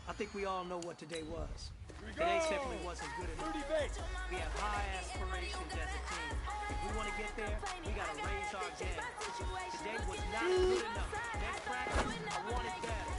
I think we all know what today was. Today simply wasn't good enough. We have high aspirations as a team. If we want to get there, we got to raise our game. Today was not good enough. Next practice, I want it better.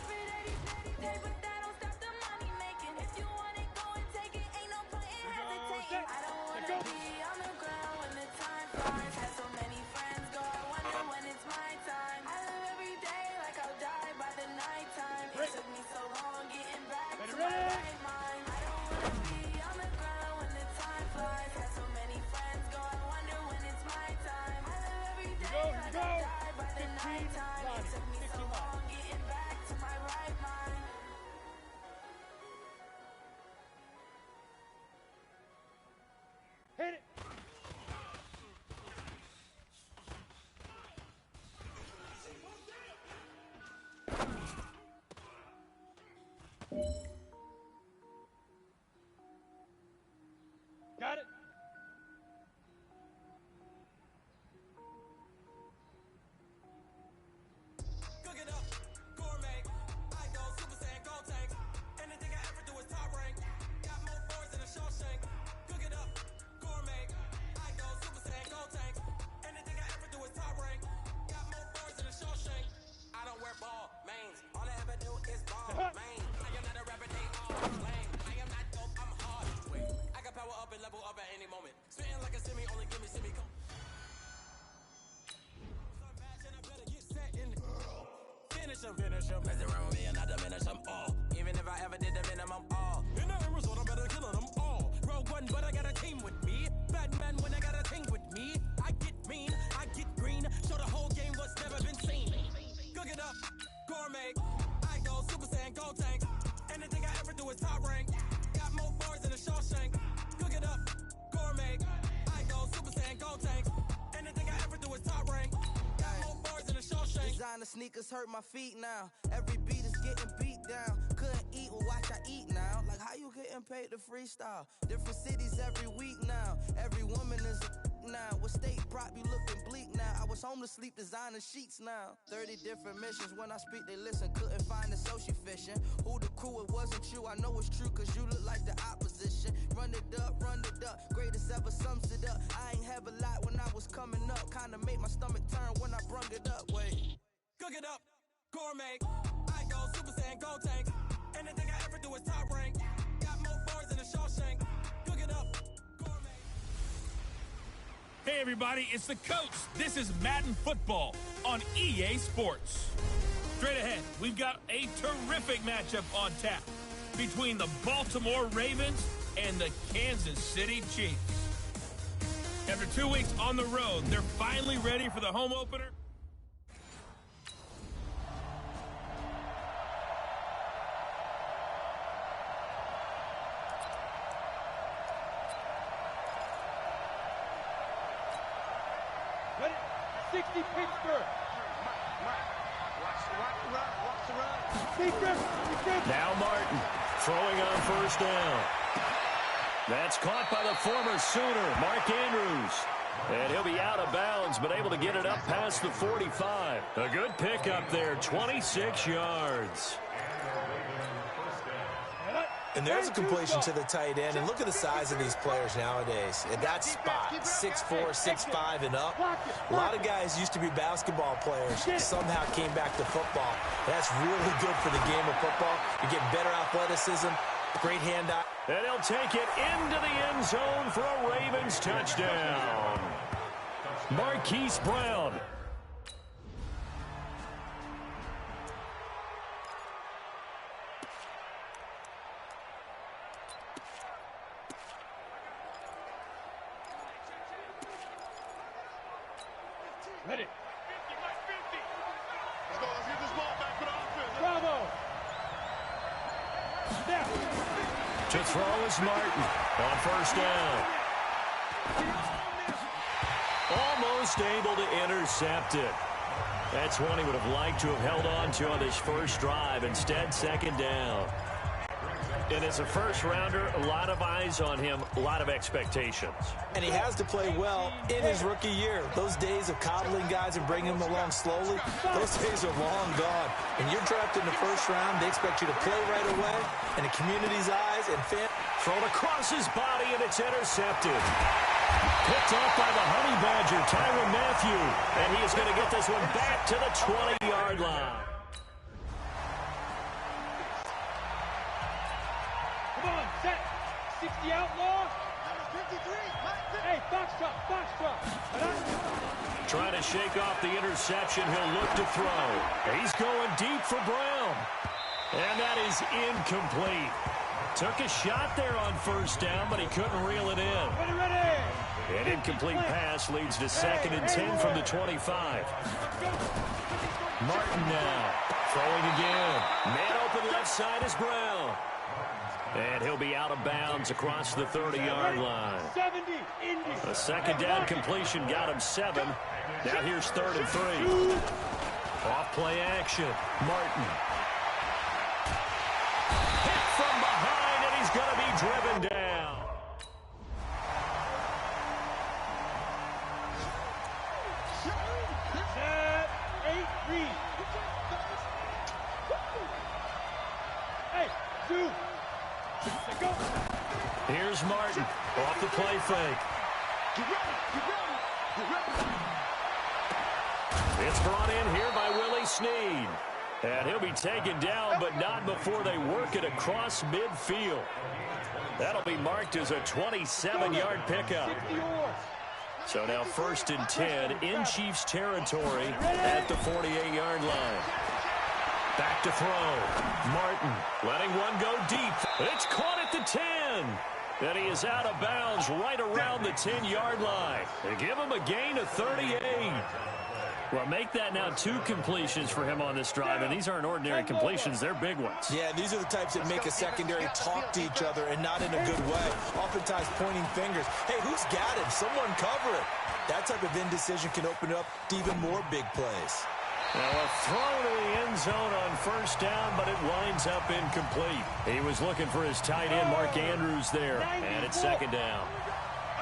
Hit it! Got it? Cook it up, gourmet. I go Super Saiyan, gold tank. Anything I ever do is top rank. Got more boards than a Shawshank. Cook it up, gourmet. I go Super Saiyan, gold tank. Anything I ever do is top rank. Got more boards than a Shawshank. I don't wear ball mains. All I ever do is ball main. I am not a rapper, they all lame. I am not dope, I'm hard. Wait, I can power up and level up at any moment. Spitting like a semi, only give me semi. Finish him. Mess around with me and I diminish them all. Even if I ever did the minimum all. In the result, I'm better killing them all. Rogue One, but I got a team with me. Batman when I got a team with me. I get mean, I get green. Show the whole game what's is top rank. Got more bars than a Shawshank. Cook it up, gourmet. I go Super Saiyan, gold tanks. Anything I ever do is top rank. Got more bars than a Shawshank. Designer sneakers hurt my feet now. Every beat is getting beat down. Couldn't eat, well watch I eat now. Like how you getting paid to freestyle? Different cities every week now. Every woman is a now. What state prop you looking bleak now? I was home to sleep designer sheets now. 30 different missions. When I speak they listen. Couldn't find the social fishing. Who the crew, it wasn't you. I know it's true cause you look like the opposition. Run it up, greatest ever sums it up. I ain't have a lot when I was coming up. Kinda made my stomach turn when I brung it up. Wait. Cook it up, gourmet. I go Super Saiyan, gold tanks. Anything I ever do is top rank. Got more bars than a Shawshank. Cook it up, gourmet. Hey everybody, it's the coach. This is Madden Football on EA Sports. Straight ahead, we've got a terrific matchup on tap between the Baltimore Ravens and the Kansas City Chiefs. After 2 weeks on the road, they're finally ready for the home opener. Ready? 60 Pittsburgh. Now Martin throwing on first down. That's caught by the former Sooner, Mark Andrews. And he'll be out of bounds, but able to get it up past the 45. A good pickup there, 26 yards. And there's a completion to the tight end. And look at the size of these players nowadays. At that spot, 6'4", 6'5", and up. A lot of guys used to be basketball players, somehow came back to football. That's really good for the game of football. You're getting better athleticism, great hand-eye. And he'll take it into the end zone for a Ravens touchdown. Marquise Brown. Ready. Let's get this ball back for the offense. Bravo. Snap. To throw is Martin on first down. Almost able to intercept it. That's one he would have liked to have held on to on his first drive. Instead, second down. And as a first-rounder, a lot of eyes on him, a lot of expectations. And he has to play well in his rookie year. Those days of coddling guys and bringing them along slowly, those days are long gone. When you're drafted in the first round, they expect you to play right away. And the community's eyes and fans. Thrown across his body, and it's intercepted. Picked off by the Honey Badger, Tyrann Mathieu. And he is going to get this one back to the 20-yard line. Come on, set. 60 outlaw. Hey, box truck. Trying to shake off the interception. He'll look to throw. He's going deep for Brown. And that is incomplete. Took a shot there on first down, but he couldn't reel it in. Ready. An incomplete pass leads to 2nd and 10 from the 25. Martin now throwing again. Man open left side is Brown. And he'll be out of bounds across the 30-yard line. 70, Indy. A second down completion got him 7. Now here's 3rd and 3. Off play action. Martin. Hit from behind, and he's going to be driven down. Set, 8, read. Hey, 2. Go. Here's Martin off the play fake. It's brought in here by Willie Snead. And he'll be taken down, but not before they work it across midfield. That'll be marked as a 27-yard pickup. So now 1st and 10 in Chiefs territory at the 48-yard line. Back to throw. Martin letting one go deep. It's caught at the 10. And he is out of bounds right around the 10-yard line. They give him a gain of 38. Well, make that now 2 completions for him on this drive, and these aren't ordinary completions. They're big ones. Yeah, these are the types that make a secondary talk to each other and not in a good way. Oftentimes pointing fingers. Hey, who's got him? Someone cover it. That type of indecision can open up to even more big plays. Now a throw to the end zone on first down, but it winds up incomplete. He was looking for his tight end, Mark Andrews, there, and it's second down.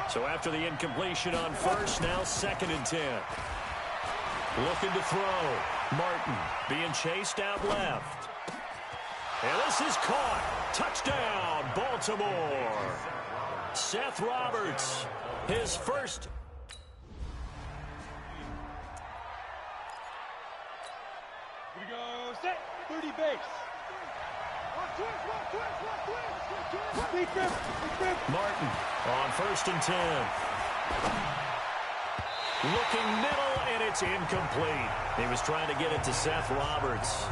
So after the incompletion on first, now 2nd and 10. Looking to throw. Martin being chased out left. And this is caught. Touchdown, Baltimore. Seth Roberts, his first. Here we go, set, 30 base. Martin on 1st and 10. Looking middle, and it's incomplete. He was trying to get it to Seth Roberts,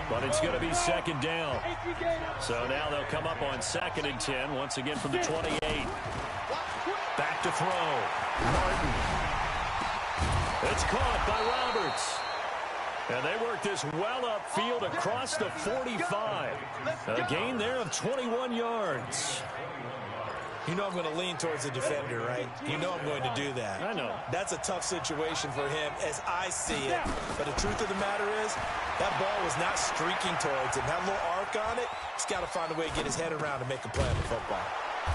but it's going to be 2nd down. So now they'll come up on 2nd and 10, once again from the 28. Back to throw. Martin. It's caught by Roberts. And they work this well upfield across the 45. A gain there of 21 yards. You know I'm going to lean towards the defender, right? You know I'm going to do that. I know. That's a tough situation for him as I see it. But the truth of the matter is, that ball was not streaking towards him. That little arc on it, he's got to find a way to get his head around and make a play on the football.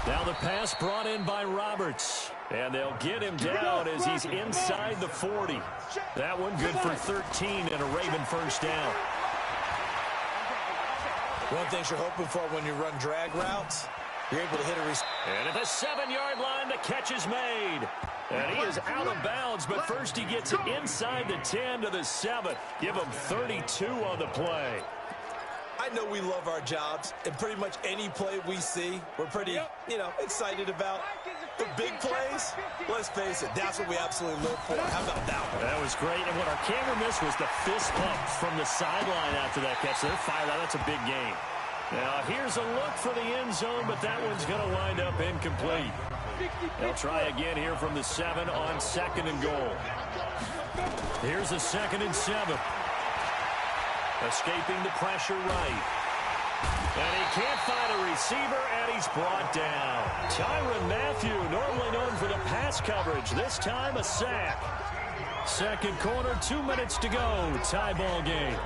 Now the pass brought in by Roberts. And they'll get him down as he's inside the 40. That one good for 13 and a Raven first down. One thing you're hoping for when you run drag routes, you're able to hit a receiver. And at the 7-yard line, the catch is made. And he is out of bounds, but first he gets it inside the 10 to the 7. Give him 32 on the play. I know we love our jobs, and pretty much any play we see, we're pretty, excited about. The big plays, let's face it, that's what we absolutely live for. How about that one? That was great, and what our camera missed was the fist pump from the sideline after that catch. They're fired out. That's a big game. Now, here's a look for the end zone, but that one's going to wind up incomplete. They'll try again here from the 7 on 2nd and goal. Here's a 2nd and 7. Escaping the pressure right. And he can't find a receiver, and he's brought down. Tyrann Mathieu, normally known for the pass coverage, this time a sack. Second quarter, 2 minutes to go. Tie ball game.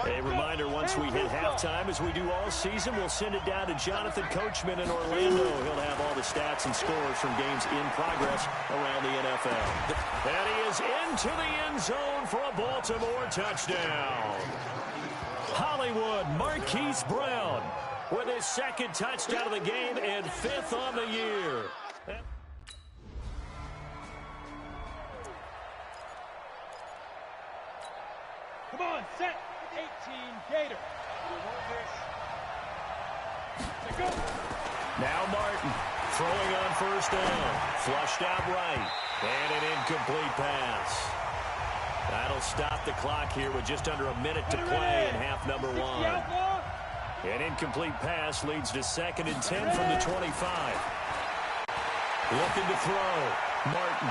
A reminder, once we hit halftime, as we do all season, we'll send it down to Jonathan Coachman in Orlando. He'll have all the stats and scores from games in progress around the NFL. And he is into the end zone for a Baltimore touchdown. Hollywood Marquise Brown with his 2nd touchdown of the game and 5th on the year. Come on, set. 18 Gator. Go. Now Martin throwing on first down. Flushed out right. And an incomplete pass. That'll stop the clock here with just under a minute to play in half number 1. An incomplete pass leads to 2nd and 10 from the 25. Looking to throw. Martin.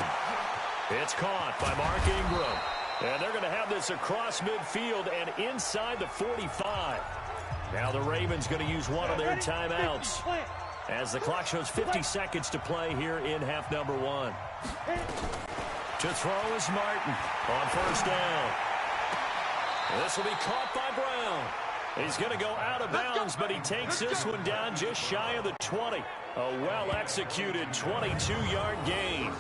It's caught by Mark Ingram. And they're going to have this across midfield and inside the 45. Now the Ravens going to use one of their timeouts as the clock shows 50 seconds to play here in half number 1. To throw is Martin on first down. This will be caught by Brown. He's going to go out of bounds, but he takes this one down just shy of the 20. A well-executed 22-yard gain.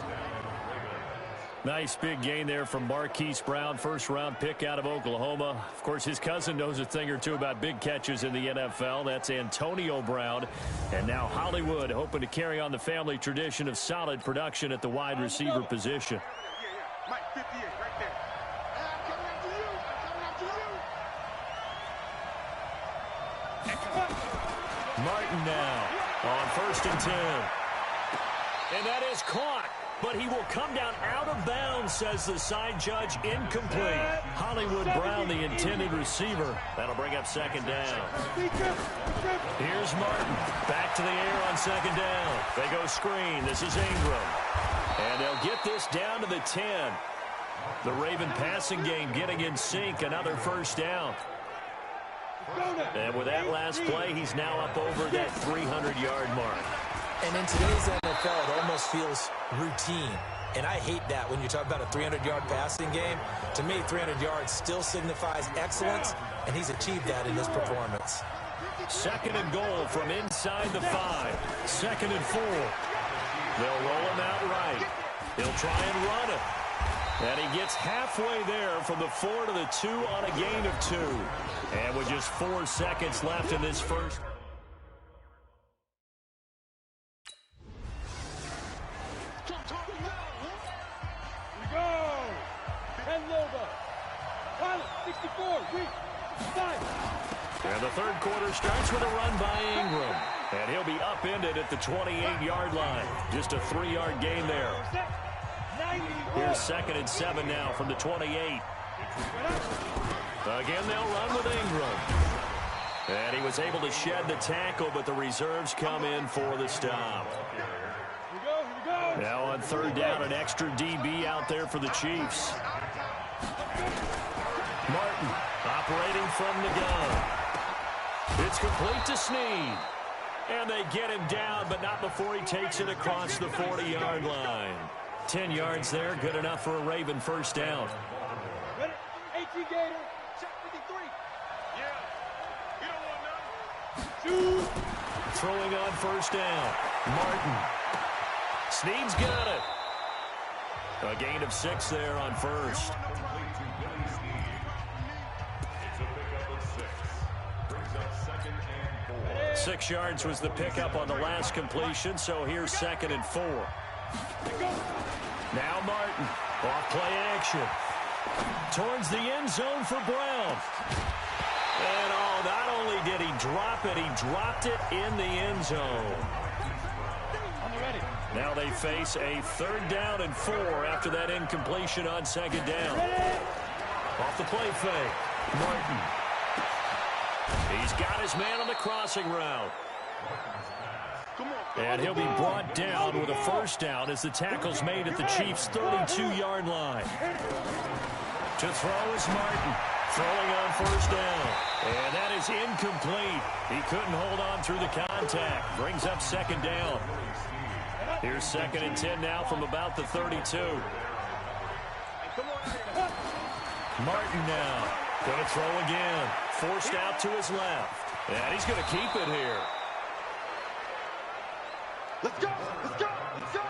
Nice big gain there from Marquise Brown, first-round pick out of Oklahoma. Of course, his cousin knows a thing or two about big catches in the NFL. That's Antonio Brown. And now Hollywood hoping to carry on the family tradition of solid production at the wide receiver position. Mike, 58, right there. I'm coming after you. I'm coming after you. Martin now on 1st and 10. And that is caught. But he will come down out of bounds, says the side judge. Incomplete. Hollywood Brown, the intended receiver. That'll bring up 2nd down. Here's Martin. Back to the air on 2nd down. They go screen. This is Ingram. And they'll get this down to the 10. The Raven passing game getting in sync, another first down. And with that last play, he's now up over that 300-yard mark. And in today's NFL, it almost feels routine. And I hate that when you talk about a 300-yard passing game. To me, 300 yards still signifies excellence, and he's achieved that in this performance. Second and goal from inside the 5. Second and 4. They'll roll him out right. He'll try and run it. And he gets halfway there from the 4 to the 2 on a gain of 2. And with just 4 seconds left in this first. Here we go. 10 Lobo. Pilot, 64, weak. 5. And the third quarter starts with a run by Ingram. And he'll be upended at the 28-yard line. Just a 3-yard gain there. Here's second and 7 now from the 28. Again, they'll run with Ingram. And he was able to shed the tackle, but the reserves come in for the stop. Now on third down, an extra DB out there for the Chiefs. Martin operating from the gun. It's complete to Snead. And they get him down, but not before he takes it across the 40-yard line. 10 yards there, good enough for a Raven first down. Ready? 18 Gator, check 53. Yeah, you don't want none. Shoot. Throwing on first down. Martin. Snead's got it. A gain of 6 there on first. 6 yards was the pickup on the last completion, so here's second and 4. Now Martin, off play action. Towards the end zone for Brown. And not only did he drop it, he dropped it in the end zone. Now they face a third down and 4 after that incompletion on second down. Off the play fake, Martin. He's got his man on the crossing route. And he'll be brought down with a first down as the tackle's made at the Chiefs' 32-yard line. To throw is Martin, throwing on first down. And that is incomplete. He couldn't hold on through the contact. Brings up second down. Here's second and 10 now from about the 32. Martin now. Going to throw again. Forced out to his left. And he's going to keep it here. Let's go! Let's go! Let's go!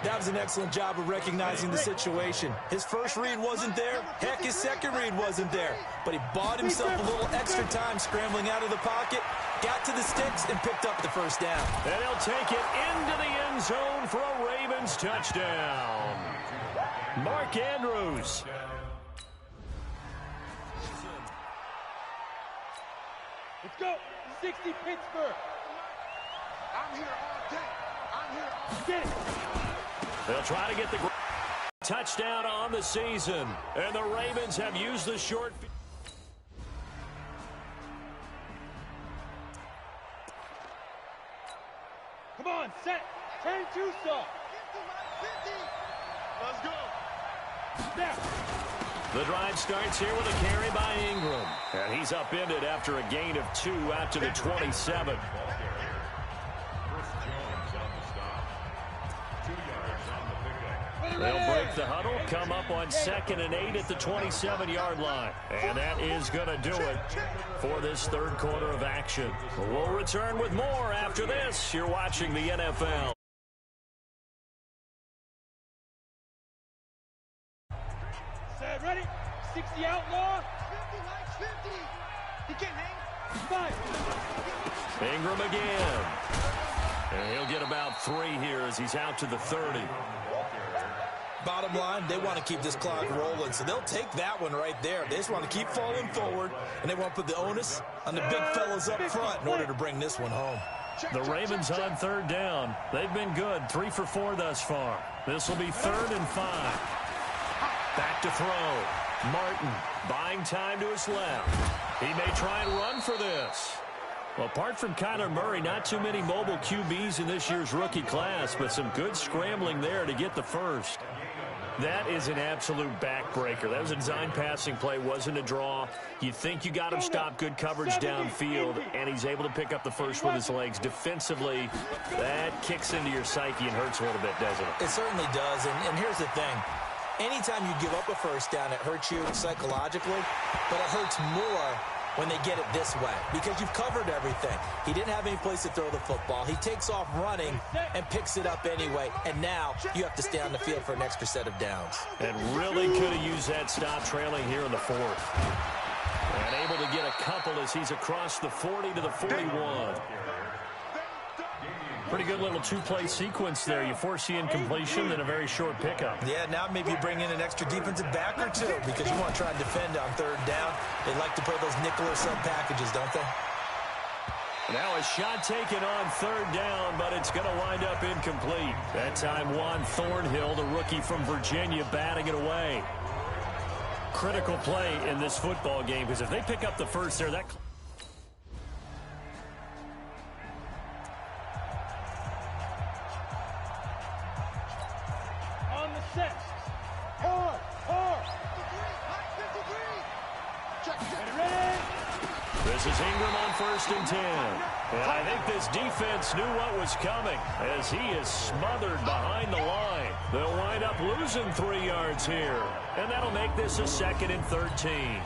That was an excellent job of recognizing the situation. His first read wasn't there. Heck, his second read wasn't there. But he bought himself a little extra time scrambling out of the pocket, got to the sticks, and picked up the first down. And he'll take it into the end zone for a Ravens touchdown. Mark Andrews. Let's go. 60 Pittsburgh. I'm here all day. I'm here all day. Get it. They'll try to get the touchdown on the season. And the Ravens have used the short. Come on, set. Turn two saw. Let's go. Snap. The drive starts here with a carry by Ingram. And he's upended after a gain of 2 out to the 27. They'll break the huddle, come up on second and 8 at the 27-yard line. And that is going to do it for this third quarter of action. We'll return with more after this. You're watching the NFL. Set, ready? 60 outlaw. 50 likes 50. He can't hang. 5. Ingram again. And he'll get about 3 here as he's out to the 30. Bottom line, they want to keep this clock rolling, so they'll take that one right there. They just want to keep falling forward, and they want to put the onus on the big fellas up front in order to bring this one home. The Ravens on third down. They've been good, 3 for 4 thus far. This will be third and 5. Back to throw. Martin buying time to his left. He may try and run for this. Well, apart from Kyler Murray, not too many mobile QBs in this year's rookie class, but some good scrambling there to get the first. That is an absolute backbreaker. That was a design passing play, wasn't a draw. You think you got him stopped, good coverage downfield, and he's able to pick up the first with his legs. Defensively, that kicks into your psyche and hurts a little bit, doesn't it? It certainly does, and here's the thing. Anytime you give up a first down, it hurts you psychologically, but it hurts more when they get it this way because you've covered everything. He didn't have any place to throw the football. He takes off running and picks it up anyway, and now you have to stay on the field for an extra set of downs. And really could have used that stop trailing here in the fourth. And able to get a couple as he's across the 40 to the 41. Pretty good little two-play sequence there. You force the incompletion, then a very short pickup. Yeah, now maybe you bring in an extra defensive back or two because you want to try and defend on third down. They like to play those nickel or sub packages, don't they? Now a shot taken on third down, but it's going to wind up incomplete. That time Juan Thornhill, the rookie from Virginia, batting it away. Critical play in this football game because if they pick up the first there, that... Set. Hard. Ready. This is Ingram on 1st and 10. And I think this defense knew what was coming as he is smothered behind the line. They'll wind up losing 3 yards here. And that'll make this a 2nd and 13.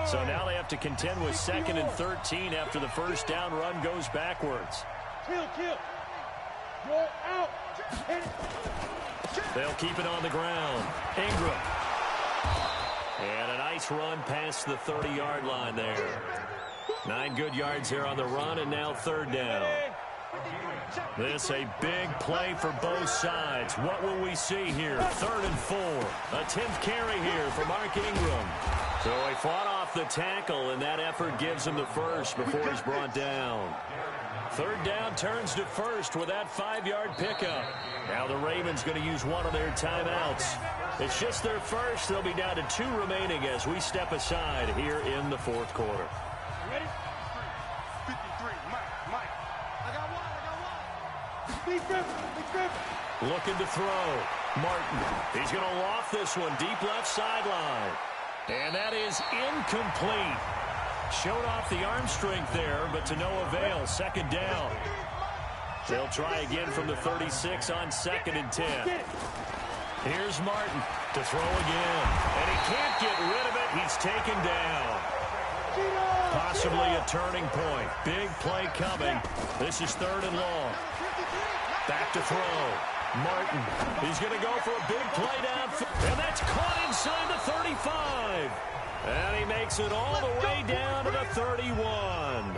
So now they have to contend with 2nd and 13 after the first down run goes backwards. Kill. Roll out. Hit it. They'll keep it on the ground. Ingram. And a nice run past the 30-yard line there. 9 good yards there on the run, and now third down. This a big play for both sides. What will we see here? 3rd and 4. A 10th carry here for Mark Ingram. So he fought off the tackle, and that effort gives him the first before he's brought down. Third down turns to first with that 5-yard pickup. Now the Ravens going to use one of their timeouts. It's just their first. They'll be down to 2 remaining as we step aside here in the fourth quarter. Ready? 53, Mike. I got one. Big Griffin. Looking to throw. Martin. He's going to loft this one deep left sideline. And that is incomplete. Showed off the arm strength there, but to no avail. 2nd down. They'll try again from the 36 on 2nd and 10. Here's Martin to throw again. And he can't get rid of it. He's taken down. Possibly a turning point. Big play coming. This is 3rd and long. Back to throw. Martin. He's going to go for a big play downfield. And that's caught inside the 35. And he makes it all the way down to the 31.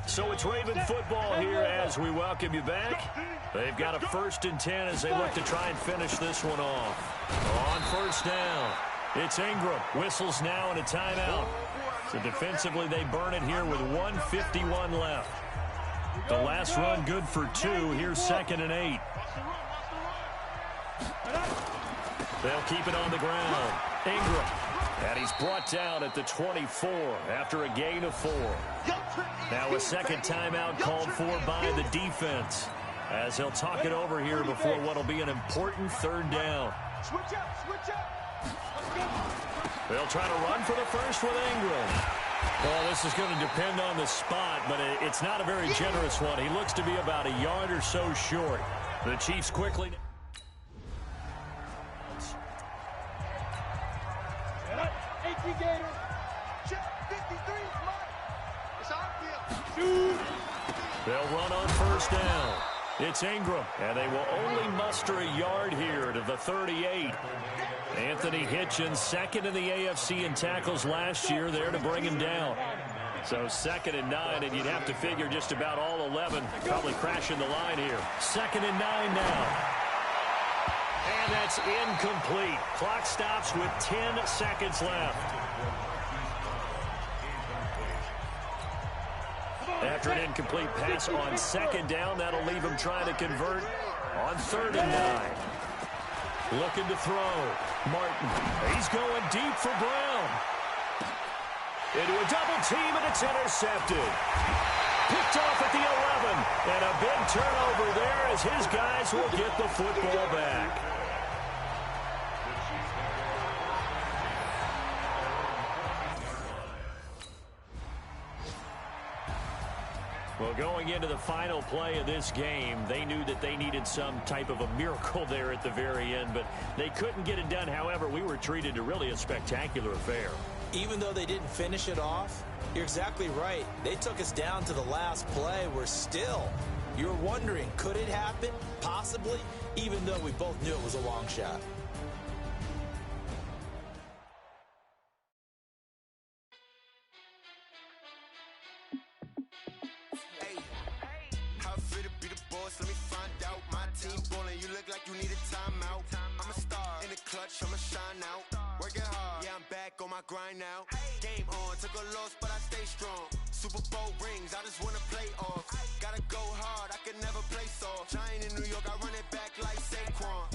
So it's Raven football here as we welcome you back. They've got a 1st and 10 as they look to try and finish this one off. On 1st down, it's Ingram. Whistles now and a timeout. So defensively they burn it here with 1:51 left. The last run good for 2. Here's 2nd and 8. They'll keep it on the ground. Ingram. And he's brought down at the 24 after a gain of 4. Now a second timeout called for by the defense as they'll talk it over here before what will be an important 3rd down. Switch up. They'll try to run for the first with Ingram. Well, this is going to depend on the spot, but it's not a very generous one. He looks to be about a yard or so short. The Chiefs quickly... They'll run on 1st down. It's Ingram, and they will only muster a yard here to the 38. Anthony Hitchens, 2nd in the AFC in tackles last year, there to bring him down. So 2nd and 9, and you'd have to figure just about all 11 probably crashing the line here. 2nd and 9 now. And that's incomplete. Clock stops with 10 seconds left. After an incomplete pass on 2nd down, that'll leave him trying to convert on 3rd and 9. Looking to throw. Martin. He's going deep for Brown. Into a double team, and it's intercepted. Picked off at the 11. And a big turnover there as his guys will get the football back. Well, going into the final play of this game, they knew that they needed some type of a miracle there at the very end, but they couldn't get it done. However, we were treated to really a spectacular affair. Even though they didn't finish it off, you're exactly right. They took us down to the last play. We're still, you're wondering, could it happen? Possibly, even though we both knew it was a long shot. Let me find out. My team ballin', you look like you need a timeout. I'm a star in the clutch, I'ma shine out. Working hard, yeah, I'm back on my grind now. Game on, took a loss, but I stay strong. Super Bowl rings, I just wanna play off. Gotta go hard, I can never play soft. Giant in New York, I run it back like Saquon.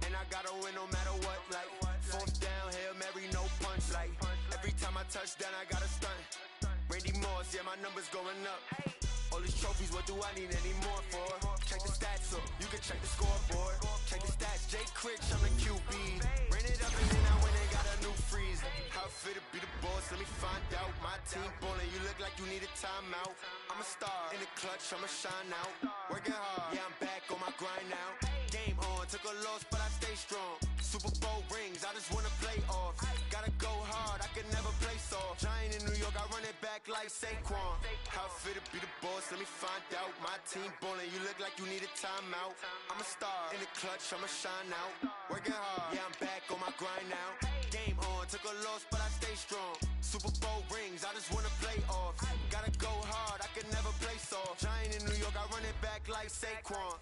And I gotta win no matter what, like fourth down, Hail Mary, no punch. Like every time I touch down, I gotta stunt. Randy Moss, yeah, my numbers going up. All these trophies, what do I need any more for? Check the stats up, you can check the scoreboard. Check the stats, Jay Critch, I'm the QB. Ran it up and then I went and got a new freeze. How it fit to be the boss, let me find out. My team ballin', you look like you need a timeout. I'm a star in the clutch, I'ma shine out. Working hard, yeah, I'm back on my grind now. Game on, took a loss, but I stay strong. Super Bowl rings, I just wanna play off. Gotta go hard, I can never play soft. Giant in New York, I run it back like Saquon. How it fit to be the boss, let me find out. My team ballin', you look like you need a timeout. I'm a star in the clutch, I'ma shine out. Working hard, yeah, I'm back on my grind now. Game on, took a loss, but I stay strong. Super Bowl rings, I just wanna play off. Gotta go hard, I can never play soft. Giant in New York, I run it back like Saquon.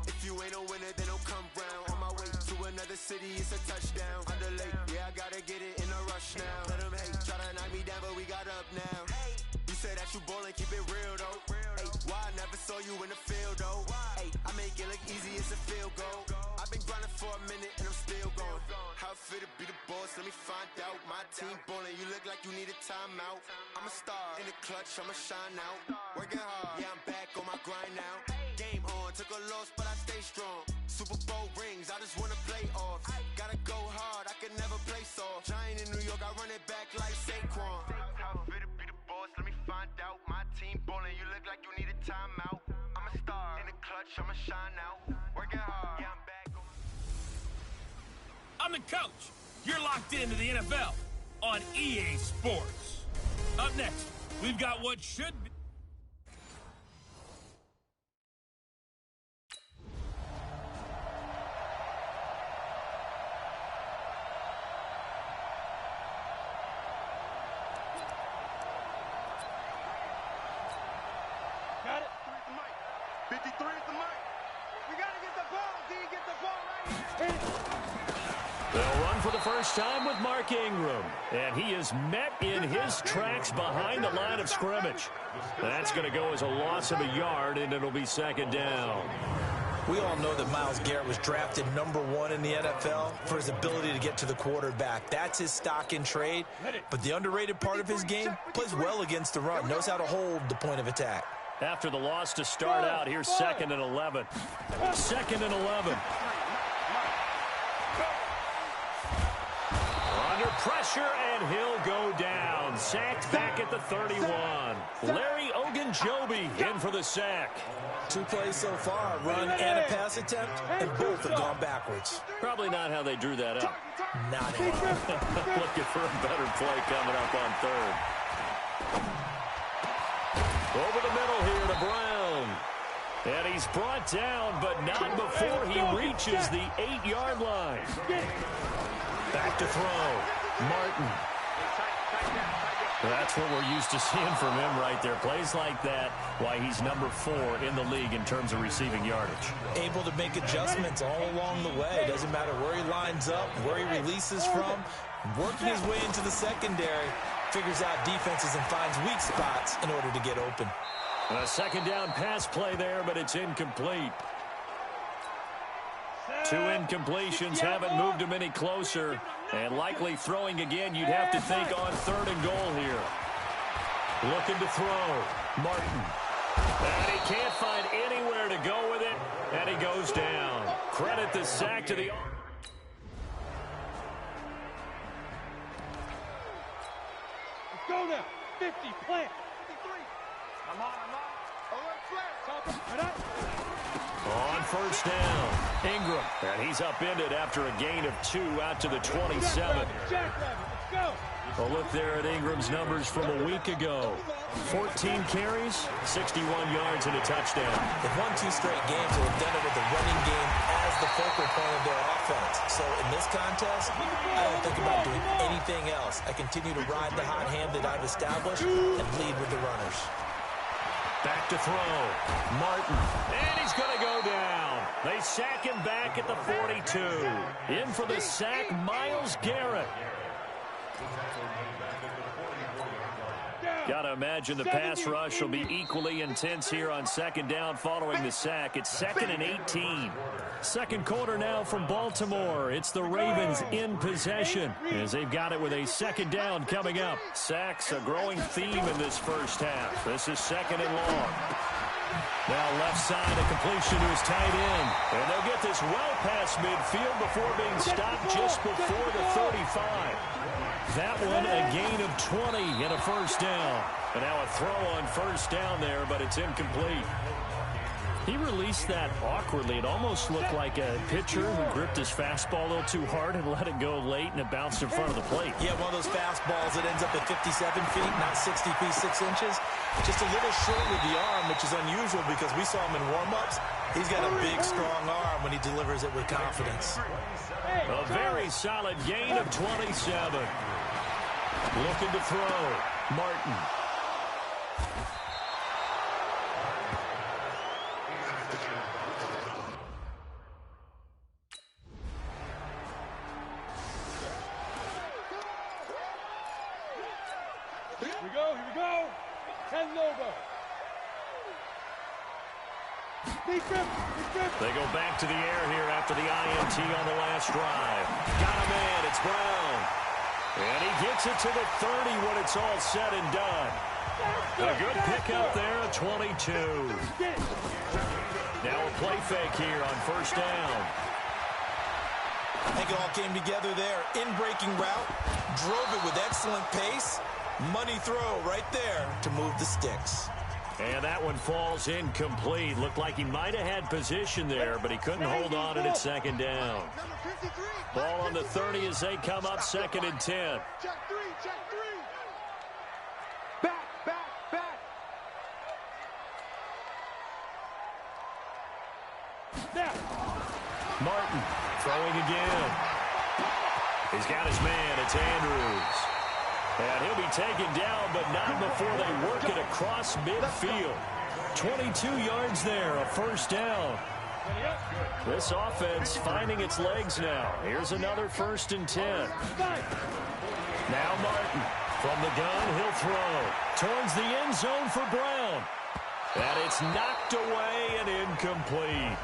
If you ain't a winner, then don't come round. On my way to another city, it's a touchdown. Underlay, yeah, I gotta get it in a rush now. Let them hate, try to knock me down, but we got up now. You say that you ballin', keep it real though. Ay, why I never saw you in the field though? Ay, I make it look easy, it's a field goal. I've been grinding for a minute and I'm still going. How it fit to be the boss, let me find out. My team ballin', you look like you need a timeout. I'm a star in the clutch, I'ma shine out. Working hard, yeah, I'm back on my grind now. Game on, took a loss, but I stay strong. Super Bowl rings, I just wanna play off. Gotta go hard, I can never play soft. Giant in New York, I run it back like Saquon. How it fit to be the boss, let me find out. My team ballin', you look like you need a timeout. I'm a star in the clutch, I'ma shine out. Working hard, yeah, I'm back on. I'm the coach. You're locked into the NFL on EA Sports. Up next, we've got what should be. Got it? 53 is the mic. We got to get the ball, D. Get the ball right here. They'll run for the first time with Mark Ingram. And he is met in his tracks behind the line of scrimmage. That's going to go as a loss of a yard, and it'll be second down. We all know that Myles Garrett was drafted #1 in the NFL for his ability to get to the quarterback. That's his stock in trade. But the underrated part of his game, plays well against the run, knows how to hold the point of attack. After the loss to start out, here's 2nd and 11. 2nd and 11. Under pressure, and he'll go down. Sacked back at the 31. Larry Ogunjobi in for the sack. 2 plays so far, a run and a pass attempt, and both have gone backwards. Probably not how they drew that up. Not at all. Looking for a better play coming up on 3rd. Over the middle here to Brown. And he's brought down, but not before he reaches the 8-yard line. Back to throw. Martin. That's what we're used to seeing from him right there. Plays like that, why he's #4 in the league in terms of receiving yardage. Able to make adjustments all along the way. Doesn't matter where he lines up, where he releases from. Working his way into the secondary. Figures out defenses and finds weak spots in order to get open. A second down pass play there, but it's incomplete. 2 incompletions haven't moved him any closer. And likely throwing again, you'd have to think on 3rd and goal here. Looking to throw. Martin. And he can't find anywhere to go with it. And he goes down. Credit the sack to the... Let's go now. 50, plant. 53. I'm on. On 1st down, Ingram. And he's upended after a gain of 2 out to the 27. A look there at Ingram's numbers from a week ago. 14 carries, 61 yards, and a touchdown. They've won 2 straight games and have done it with the running game as the focal point of their offense. So in this contest, I don't think about doing anything else. I continue to ride the hot hand that I've established and lead with the runners. Back to throw. Martin. And he's going to go down. They sack him back at the 42. In for the sack, Myles Garrett. Got to imagine the pass rush will be equally intense here on 2nd down following the sack. It's 2nd and 18. Second quarter now from Baltimore. It's the Ravens in possession as they've got it with a 2nd down coming up. Sacks a growing theme in this first half. This is 2nd and long. Now left side, a completion to his tight end. And they'll get this well past midfield before being stopped just before the 35. That one a gain of 20 and a 1st down. And now a throw on 1st down there, but it's incomplete. He released that awkwardly. It almost looked like a pitcher who gripped his fastball a little too hard and let it go late, and it bounced in front of the plate. Yeah, one of those fastballs that ends up at 57 feet, not 60 feet, 6 inches. Just a little short with the arm, which is unusual because we saw him in warm-ups. He's got a big, strong arm when he delivers it with confidence. A very solid gain of 27. Looking to throw. Martin. Here we go. 10 Lobo. They go back to the air here after the INT on the last drive. Got a man. It's Brown. And he gets it to the 30 when it's all said and done. A good pickup there at 22. Now a play fake here on 1st down. I think it all came together there. In-breaking route. Drove it with excellent pace. Money throw right there to move the sticks. And that one falls incomplete. Looked like he might have had position there, but he couldn't hold on it at 2nd down. Ball on the 30 as they come up 2nd and 10. Check three. Back. Martin throwing again. He's got his man. It's Andrews. And he'll be taken down, but not before they work it across midfield. 22 yards there, a 1st down. This offense finding its legs now. Here's another 1st and 10. Now Martin from the gun, he'll throw. Towards the end zone for Brown. And it's knocked away and incomplete.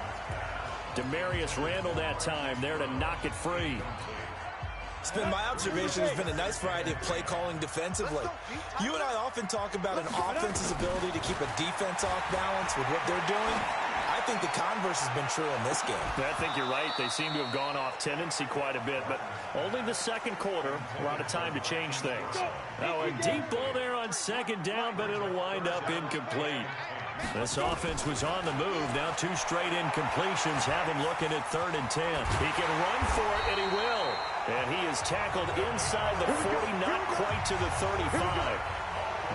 Demarius Randall that time there to knock it free. It's been my observation. There's been a nice variety of play calling defensively. You and I often talk about an offense's ability to keep a defense off balance with what they're doing. I think the converse has been true in this game. I think you're right. They seem to have gone off tendency quite a bit, but only the second quarter. A lot of time to change things. Now a deep ball there on 2nd down, but it'll wind up incomplete. This offense was on the move. Now 2 straight incompletions have him looking at 3rd and 10. He can run for it, and he will. And he is tackled inside the 40, not quite to the 35.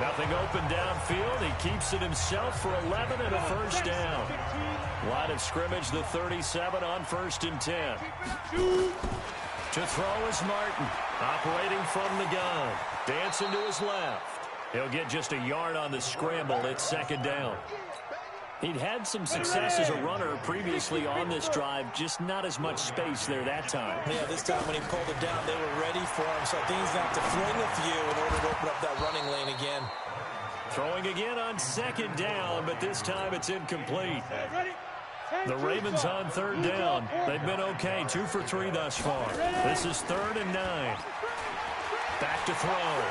Nothing open downfield. He keeps it himself for 11 and a 1st down. Line of scrimmage, the 37 on 1st and 10. To throw is Martin, operating from the gun. Dancing to his left. He'll get just a yard on the scramble at 2nd down. He'd had some success as a runner previously on this drive, just not as much space there that time. Yeah, this time when he pulled it down, they were ready for him, so I think he's going to have to fling a few in order to open up that running lane again. Throwing again on 2nd down, but this time it's incomplete. Ready? The Ravens on third down. They've been okay, 2 for 3 thus far. This is 3rd and 9. Back to throw.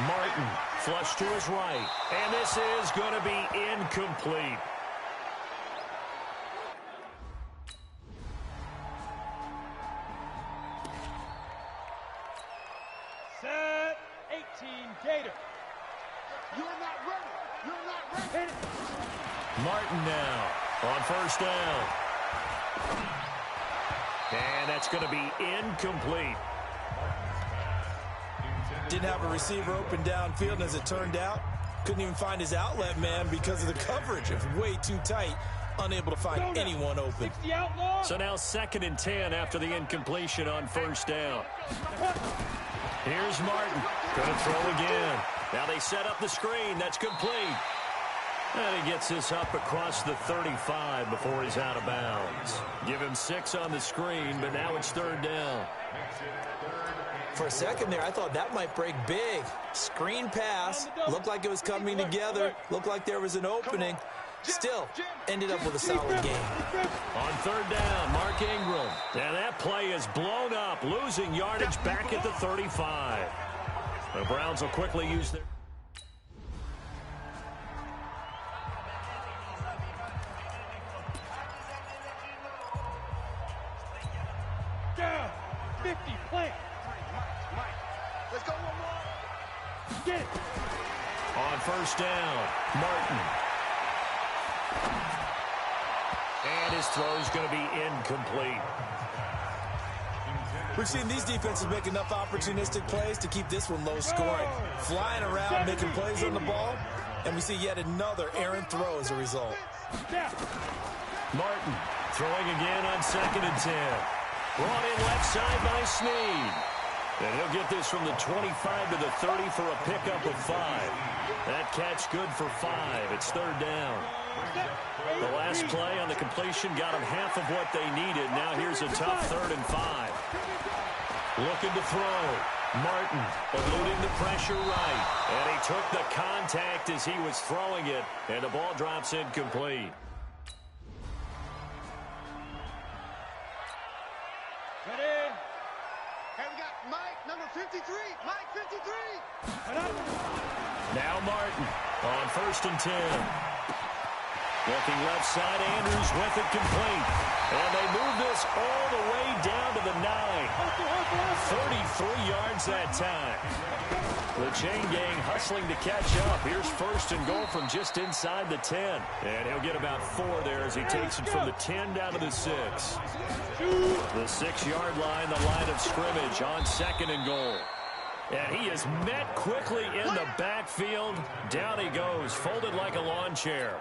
Martin, flush to his right. And this is going to be incomplete. Set 18 Gator. You're not ready. You're not ready. Martin now on first down. And that's going to be incomplete. Didn't have a receiver open downfield, and as it turned out, couldn't even find his outlet man because of the coverage. It was way too tight, unable to find anyone open. So now 2nd and 10 after the incompletion on first down. Here's Martin. Going to throw again. Now they set up the screen. That's complete. And he gets this up across the 35 before he's out of bounds. Give him 6 on the screen, but now it's 3rd down. For a second there, I thought that might break big. Screen pass. Looked like it was coming together. Looked like there was an opening. Still, ended up with a solid game. On 3rd down, Mark Ingram. And that play is blown up, losing yardage back at the 35. The Browns will quickly use their... Down. 50, plant. Let's go one more. Get it. On first down, Martin. And his throw's going to be incomplete. We've seen these defenses make enough opportunistic plays to keep this one low scoring. Flying around, making plays on the ball, and we see yet another errant throw as a result. Martin throwing again on 2nd and 10. Brought in left side by Snead. And he'll get this from the 25 to the 30 for a pickup of 5. That catch good for 5. It's 3rd down. The last play on the completion got them half of what they needed. Now here's a tough 3rd and 5. Looking to throw. Martin eluding the pressure right. And he took the contact as he was throwing it. And the ball drops incomplete. Ready. Hey, we got Mike, number 53. Mike, 53. Now Martin on 1st and 10. Looking left side, Andrews with it complete. And they move this all the way down to the 9. 33 yards that time. The chain gang hustling to catch up. Here's 1st and goal from just inside the 10. And he'll get about 4 there as he takes it from the 10 down to the 6. The 6-yard line, the line of scrimmage on 2nd and goal. And he is met quickly in the backfield. Down he goes, folded like a lawn chair.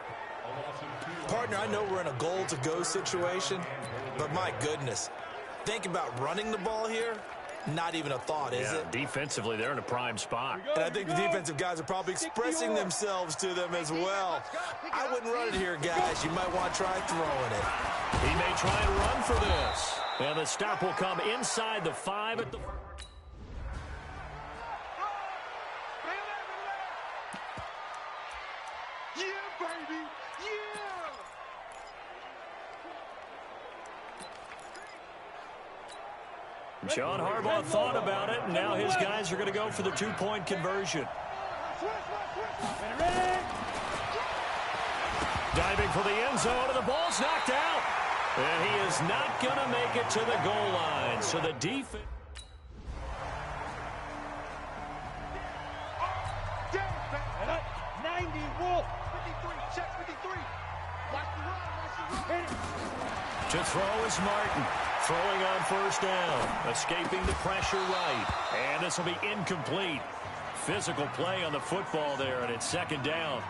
Partner, I know we're in a goal-to-go situation, but my goodness, think about running the ball here. Not even a thought, is it? Defensively, they're in a prime spot. And I think the defensive guys are probably expressing themselves to them as well. I wouldn't run it here, guys. You might want to try throwing it. He may try and run for this. And the stop will come inside the 5 at the... Yeah, baby. Yeah. John Harbaugh thought about it, and now his guys are going to go for the 2-point conversion. Diving for the end zone, and the ball's knocked out. And he is not going to make it to the goal line. So the defense... 90, Wolf. 53, check 53. Watch the run, watch the run. To throw is Martin. Throwing on 1st down. Escaping the pressure right. And this will be incomplete. Physical play on the football there, and it's 2nd down.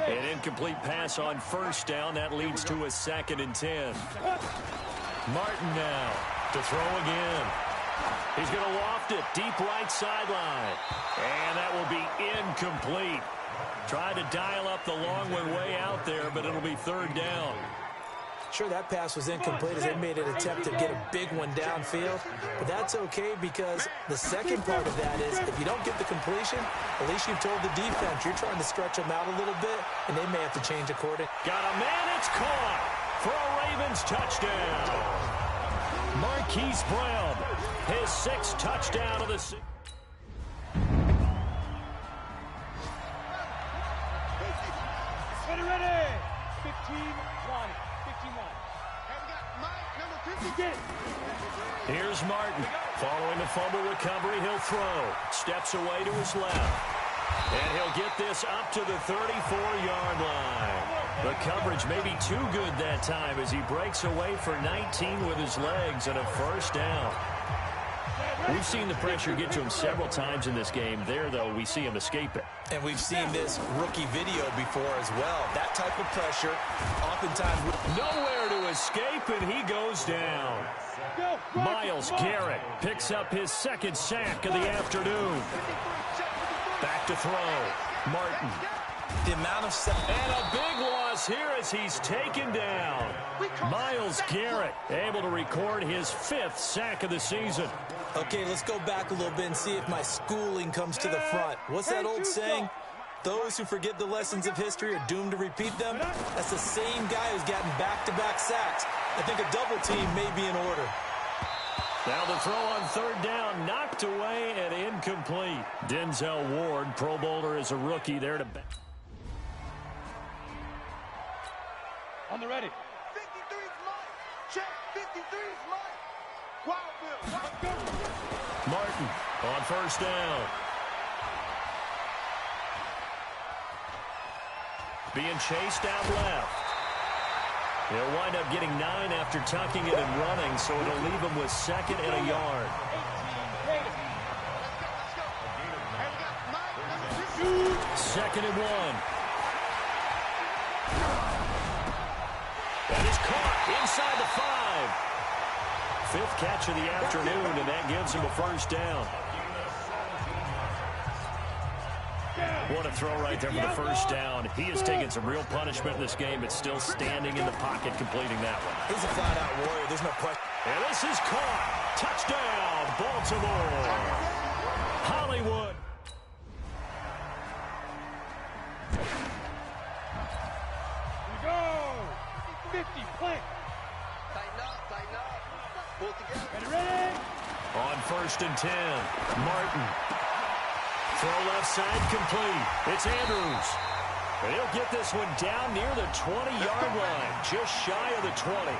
An incomplete pass on 1st down. That leads to a 2nd and 10. Martin now to throw again. He's going to loft it deep right sideline. And that will be incomplete. Tried to dial up the long way out there, but it'll be 3rd down. Sure, that pass was incomplete as they made an attempt to get a big one downfield. But that's okay because the second part of that is if you don't get the completion, at least you've told the defense you're trying to stretch them out a little bit, and they may have to change according. Got a man, it's caught. for a Ravens touchdown. Marquise Brown, his 6th touchdown of the season. Ready. 15 line. 15 line. And we got Mike, number 50. Get it. Here's Martin. Following the fumble recovery, he'll throw. Steps away to his left. And he'll get this up to the 34-yard line. The coverage may be too good that time as he breaks away for 19 with his legs and a first down. We've seen the pressure get to him several times in this game. There, though, we see him escape it. And we've seen this rookie video before as well. That type of pressure, oftentimes... Nowhere to escape, and he goes down. Myles Garrett picks up his 2nd sack of the afternoon. Back to throw. Martin. The amount of... And a big loss here as he's taken down. Myles Garrett able to record his 5th sack of the season. Okay, let's go back a little bit and see if my schooling comes to the front. What's that old saying? Those who forget the lessons of history are doomed to repeat them. That's the same guy who's gotten back-to-back sacks. I think a double team may be in order. Now the throw on 3rd down, knocked away and incomplete. Denzel Ward, Pro Bowler as a rookie, there to back. On the ready. 53's Mike. Check. 53's Mike. Wildville. Martin on 1st down. Being chased out left. He'll wind up getting 9 after tucking it and running, so it'll leave him with 2nd and a yard. 2nd and 1. That is caught inside the 5. 5th catch of the afternoon, and that gives him a first down. What a throw right there for the first down. He has taken some real punishment in this game, but still standing in the pocket, completing that one. He's a flat-out warrior. There's no question. And this is caught. Touchdown, Baltimore. Hollywood. We go. 50, plant. Tighten up. Pull together. Ready. On 1st and 10, Martin. Throw left side complete. It's Andrews. And he'll get this one down near the 20-yard line, just shy of the 20.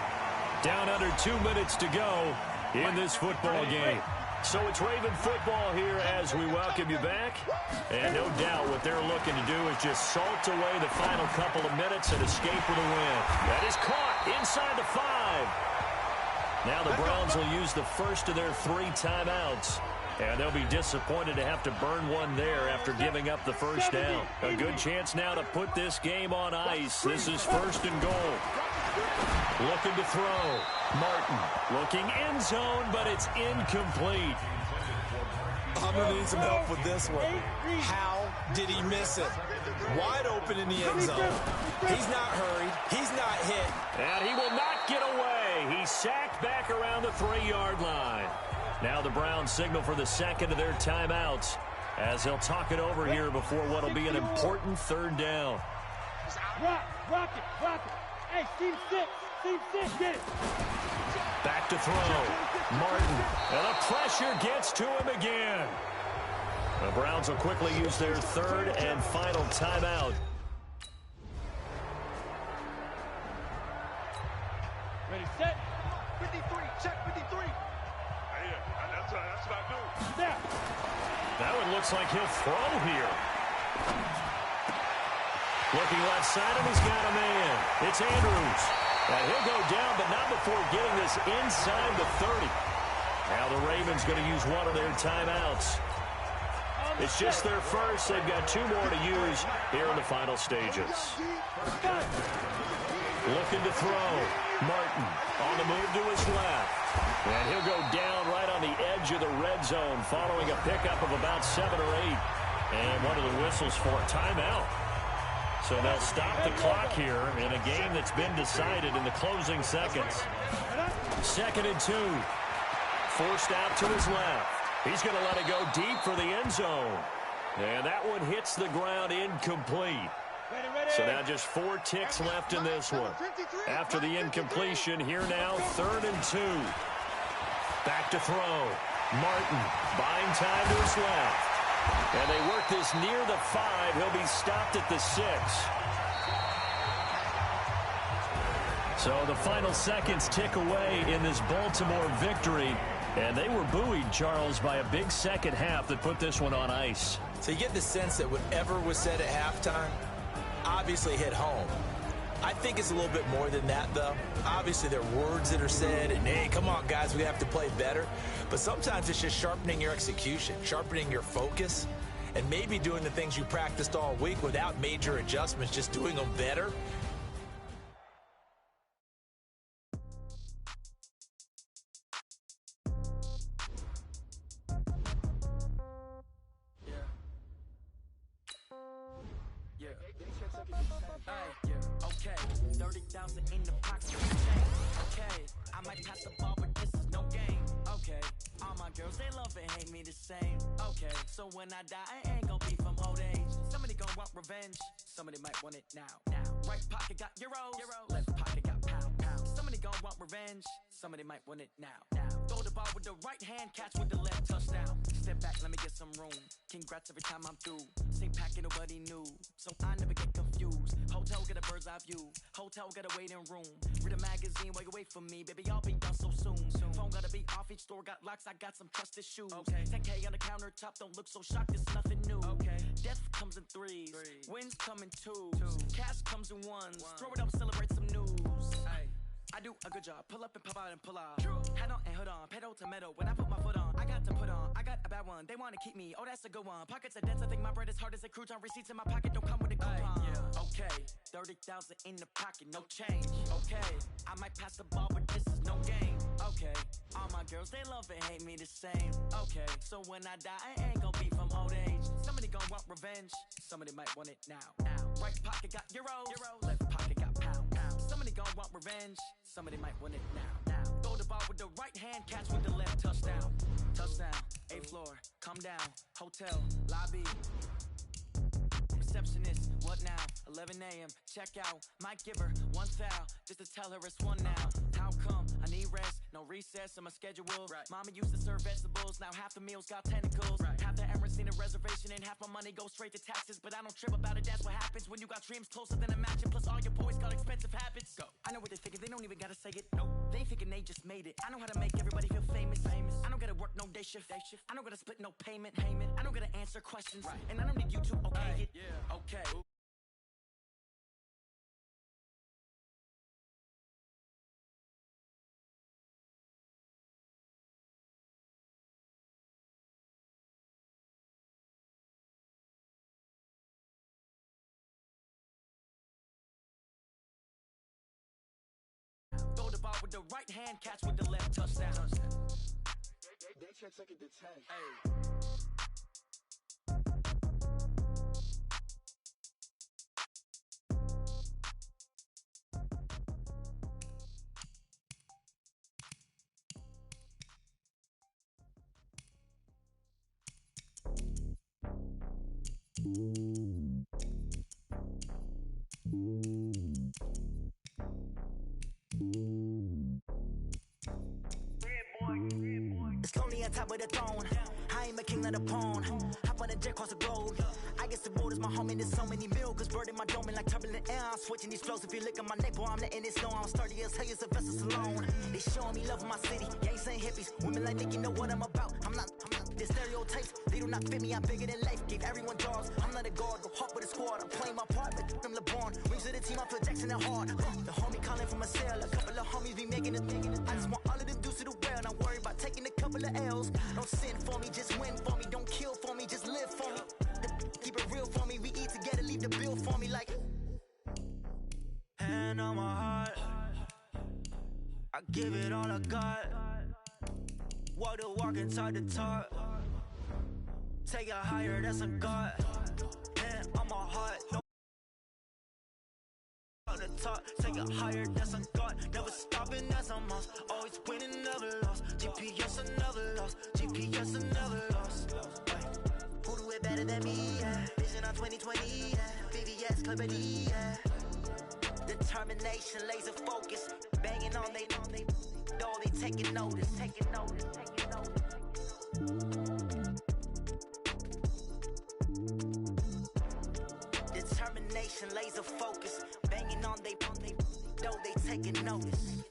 Down under 2 minutes to go in this football game. So it's Raven football here as we welcome you back. And no doubt what they're looking to do is just salt away the final couple of minutes and escape with a win. That is caught inside the 5. Now the Browns will use the first of their 3 timeouts. And they'll be disappointed to have to burn one there after giving up the first down. A good chance now to put this game on ice. This is 1st and goal. Looking to throw. Martin looking end zone, but it's incomplete. I'm going to need some help with this one. How did he miss it? Wide open in the end zone. He's not hurried. He's not hit. And he will not get away. He's sacked back around the 3-yard line. Now the Browns signal for the 2nd of their timeouts as they'll talk it over here before what will be an important 3rd down. Rock it. Hey, team 6, get it. Back to throw. Martin. And the pressure gets to him again. The Browns will quickly use their 3rd and final timeout. Ready, set. 53, check 53. That's what I do. Now. That one looks like he'll throw here. Looking left side, and he's got a man. It's Andrews. And he'll go down, but not before getting this inside the 30. Now the Ravens going to use one of their timeouts. It's just their first. They've got 2 more to use here in the final stages. Looking to throw. Martin on the move to his left. And he'll go down right on the edge of the red zone following a pickup of about 7 or 8. And one of the whistles for a timeout. So they'll stop the clock here in a game that's been decided in the closing seconds. 2nd and 2. Forced out to his left. He's going to let it go deep for the end zone. And that one hits the ground incomplete. So now just 4 ticks left in this one. After the incompletion, here now, 3rd and 2. Back to throw. Martin buying time to his left. And they work this near the 5. He'll be stopped at the 6. So the final seconds tick away in this Baltimore victory. And they were buoyed, Charles, by a big second half that put this one on ice. So you get the sense that whatever was said at halftime obviously hit home. I think it's a little bit more than that, though. Obviously, there are words that are said, and, hey, come on, guys, we have to play better. But sometimes it's just sharpening your execution, sharpening your focus, and maybe doing the things you practiced all week without major adjustments, just doing them better. Okay, 30,000 in the pocket. Okay, I might pass the ball, but this is no game. Okay, all my girls, they love and hate me the same. Okay, so when I die, I ain't gonna be from old age. Somebody gonna want revenge. Somebody might want it now. Right pocket got euros. Left pocket got pound. Somebody gonna want revenge. Somebody might want it now. Throw the ball with the right hand, catch with the left, touchdown. Step back, let me get some room. Congrats every time I'm through. Same packet, nobody knew, so I never get confused. Hotel get a bird's eye view. Hotel got a waiting room. Read a magazine while you wait for me, baby. I'll be done so soon. Phone gotta be off. Each store got locks. I got some trusted shoes. Okay. 10K on the countertop. Don't look so shocked. It's nothing new. Okay. Death comes in threes. Wins come in twos. Cash comes in ones. Throw it up, celebrate some news. Ay. I do a good job. Pull up and pop out and pull out. Head on and hood on. Pedal to metal. When I put my foot on, I got to put on. I got a bad one. They want to keep me. Oh, that's a good one. Pockets are dense. I think my bread is hard as a crouton. Receipts in my pocket don't come with a coupon. Okay. 30,000 in the pocket. No change. Okay. I might pass the ball, but this is no game. Okay. All my girls, they love and hate me the same. Okay. So when I die, I ain't gonna be from old age. Somebody gonna want revenge. Somebody might want it now. Right pocket got euros. Left pocket got pound. Somebody gonna want revenge. Somebody might want it now. Throw the ball with the right hand, catch with the left, touchdown. Touchdown, 8th floor, come down, hotel, lobby. Receptionist, what now? 11 a.m., check out. Might give her one foul, just to tell her it's one now. How come? I need rest, no recess in my schedule. Mama used to serve vegetables, now half the meals got tentacles. Half the Emirates need a reservation and half my money goes straight to taxes. But I don't trip about it, that's what happens when you got dreams closer than a mansion. Plus all your boys got expensive habits. Go. I know what they're thinking, they don't even gotta say it. Nope. They ain't thinking they just made it. I know how to make everybody feel famous. I don't gotta work no day shift. I don't gotta split no payment. I don't gotta answer questions. And I don't need you to okay it. Okay. Throw the ball with the right hand, catch with the left, touchdown. They check second to 10. Hey. It's lonely on top of the throne. I ain't a king of the pawn. Hop on a jet across the globe. I guess the road is my home and there's so many milkers burning my dome like turbulent air. I'm switching these flows. If you look at my neck, boy, I'm letting it snow. I'm sturdy as hell, it's a vessel alone. They showing me love in my city. Gangs ain't hippies. Women like Nick, you know what I'm about. I'm not the stereotypes. They do not fit me. I'm bigger than life. Gave everyone jobs. I'm not a guard. Go hard with a squad. I'm playing my part, but them LeBron. Rings to the team. I feel Jackson and hard. The homie calling from a cell. A couple of homies be making it. I just want all of them dudes to do well. Not worry about taking a couple of L's. Don't sin for me, just win for me. Don't kill for me, just live for me. Keep it real for me. We eat together, leave the bill for me like. Hand on my heart, I give it all I got. Walk the walk inside the talk. Take it higher, that's a God. Hand on my heart, no. The top, take it higher, that's a God. Never stopping, that's a must. Always winning, never lost. GPS, another loss. GPS, another loss. Who do it better than me? Yeah. Vision on 2020. Yeah. VVS, clarity, yeah. Determination, laser focus, banging on they door, they taking notice. Determination, laser focus, banging on they door, they taking notice.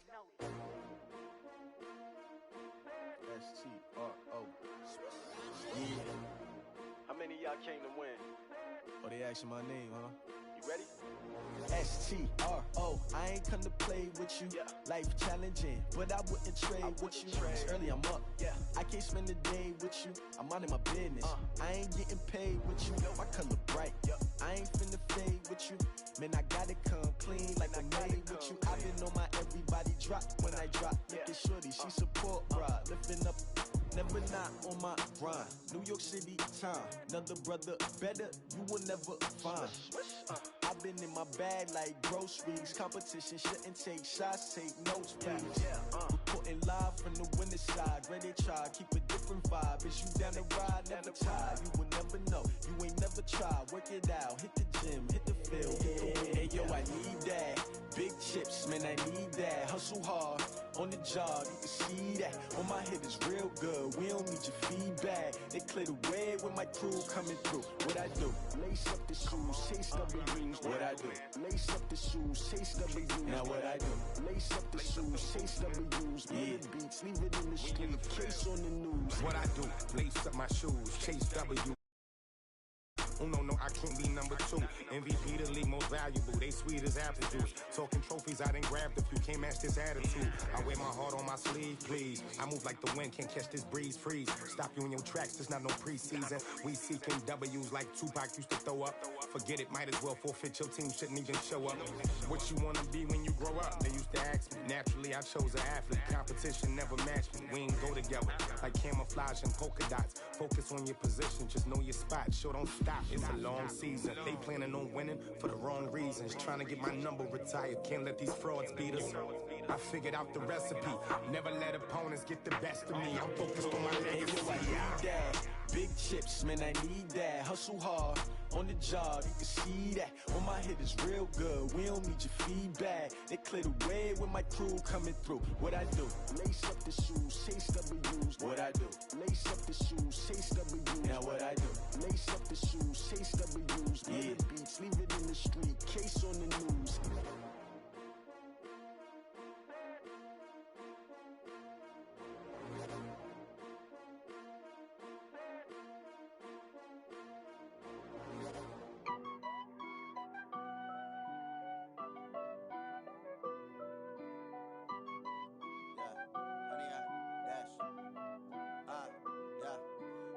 S-T-R-O. Yeah. How many of y'all came to win? Oh, they asking my name, huh? You ready? S-T-R-O. I ain't come to play with you. Yeah. Life challenging, but I wouldn't trade with you. It's early, I'm up. Yeah. I can't spend the day with you. I'm minding my business. I ain't getting paid with you. My color bright. I ain't finna fade with you. Man, I gotta come clean like I'm made with you. I've been on my everybody drop when I drop. Look at shorty, she support, bruh. Lifting up. Never not on my grind. New York City time. Another brother better, you will never find. I've been in my bag like groceries. Competition shouldn't take shots, take notes, please. Reporting live from the winning side. Ready to try, keep a different vibe. Is you down the ride, never tired. You will never know, you ain't never tried. Work it out, hit the gym, hit the field. Hey yo, I need that. Big chips, man, I need that. Hustle hard, on the job, you can see that. On my head is real good, we don't need your feedback. They clear the way with my crew coming through. What I do? Lace up the shoes, chase W's. What I do? Lace up the shoes, chase W's. Now what I do? Lace up the shoes, chase W's. Yeah. Beats, leave it in the street, case on the news. What I do? Lace up my shoes, chase W. Oh no, I can't be number 2. MVP the league most valuable. They sweet as apple juice. Talking trophies, I done grabbed a few. Can't match this attitude. I wear my heart on my sleeve, please. I move like the wind, can't catch this breeze. Freeze. Stop you in your tracks, there's not no preseason. We seeking W's like Tupac used to throw up. Forget it, might as well forfeit. Your team shouldn't even show up. What you wanna be when you grow up? They used to ask me. Naturally, I chose an athlete. Competition never matched me. We ain't go together like camouflage and polka dots. Focus on your position, just know your spot. Sure, don't stop. It's a long season. They planning on winning for the wrong reasons. Trying to get my number retired. Can't let these frauds beat us. I figured out the recipe. Never let opponents get the best of me. I'm focused on my legacy. I need that. Big chips, man, I need that. Hustle hard, on the job, you can see that. On my head is real good, we don't need your feedback. They clear the way with my crew coming through. What I do? Lace up the shoes, chase W's. What I do? Lace up the shoes, chase W's. Now what I do? Lace up the shoes, chase W's. Yeah. Beats, leave it in the street, case on the news.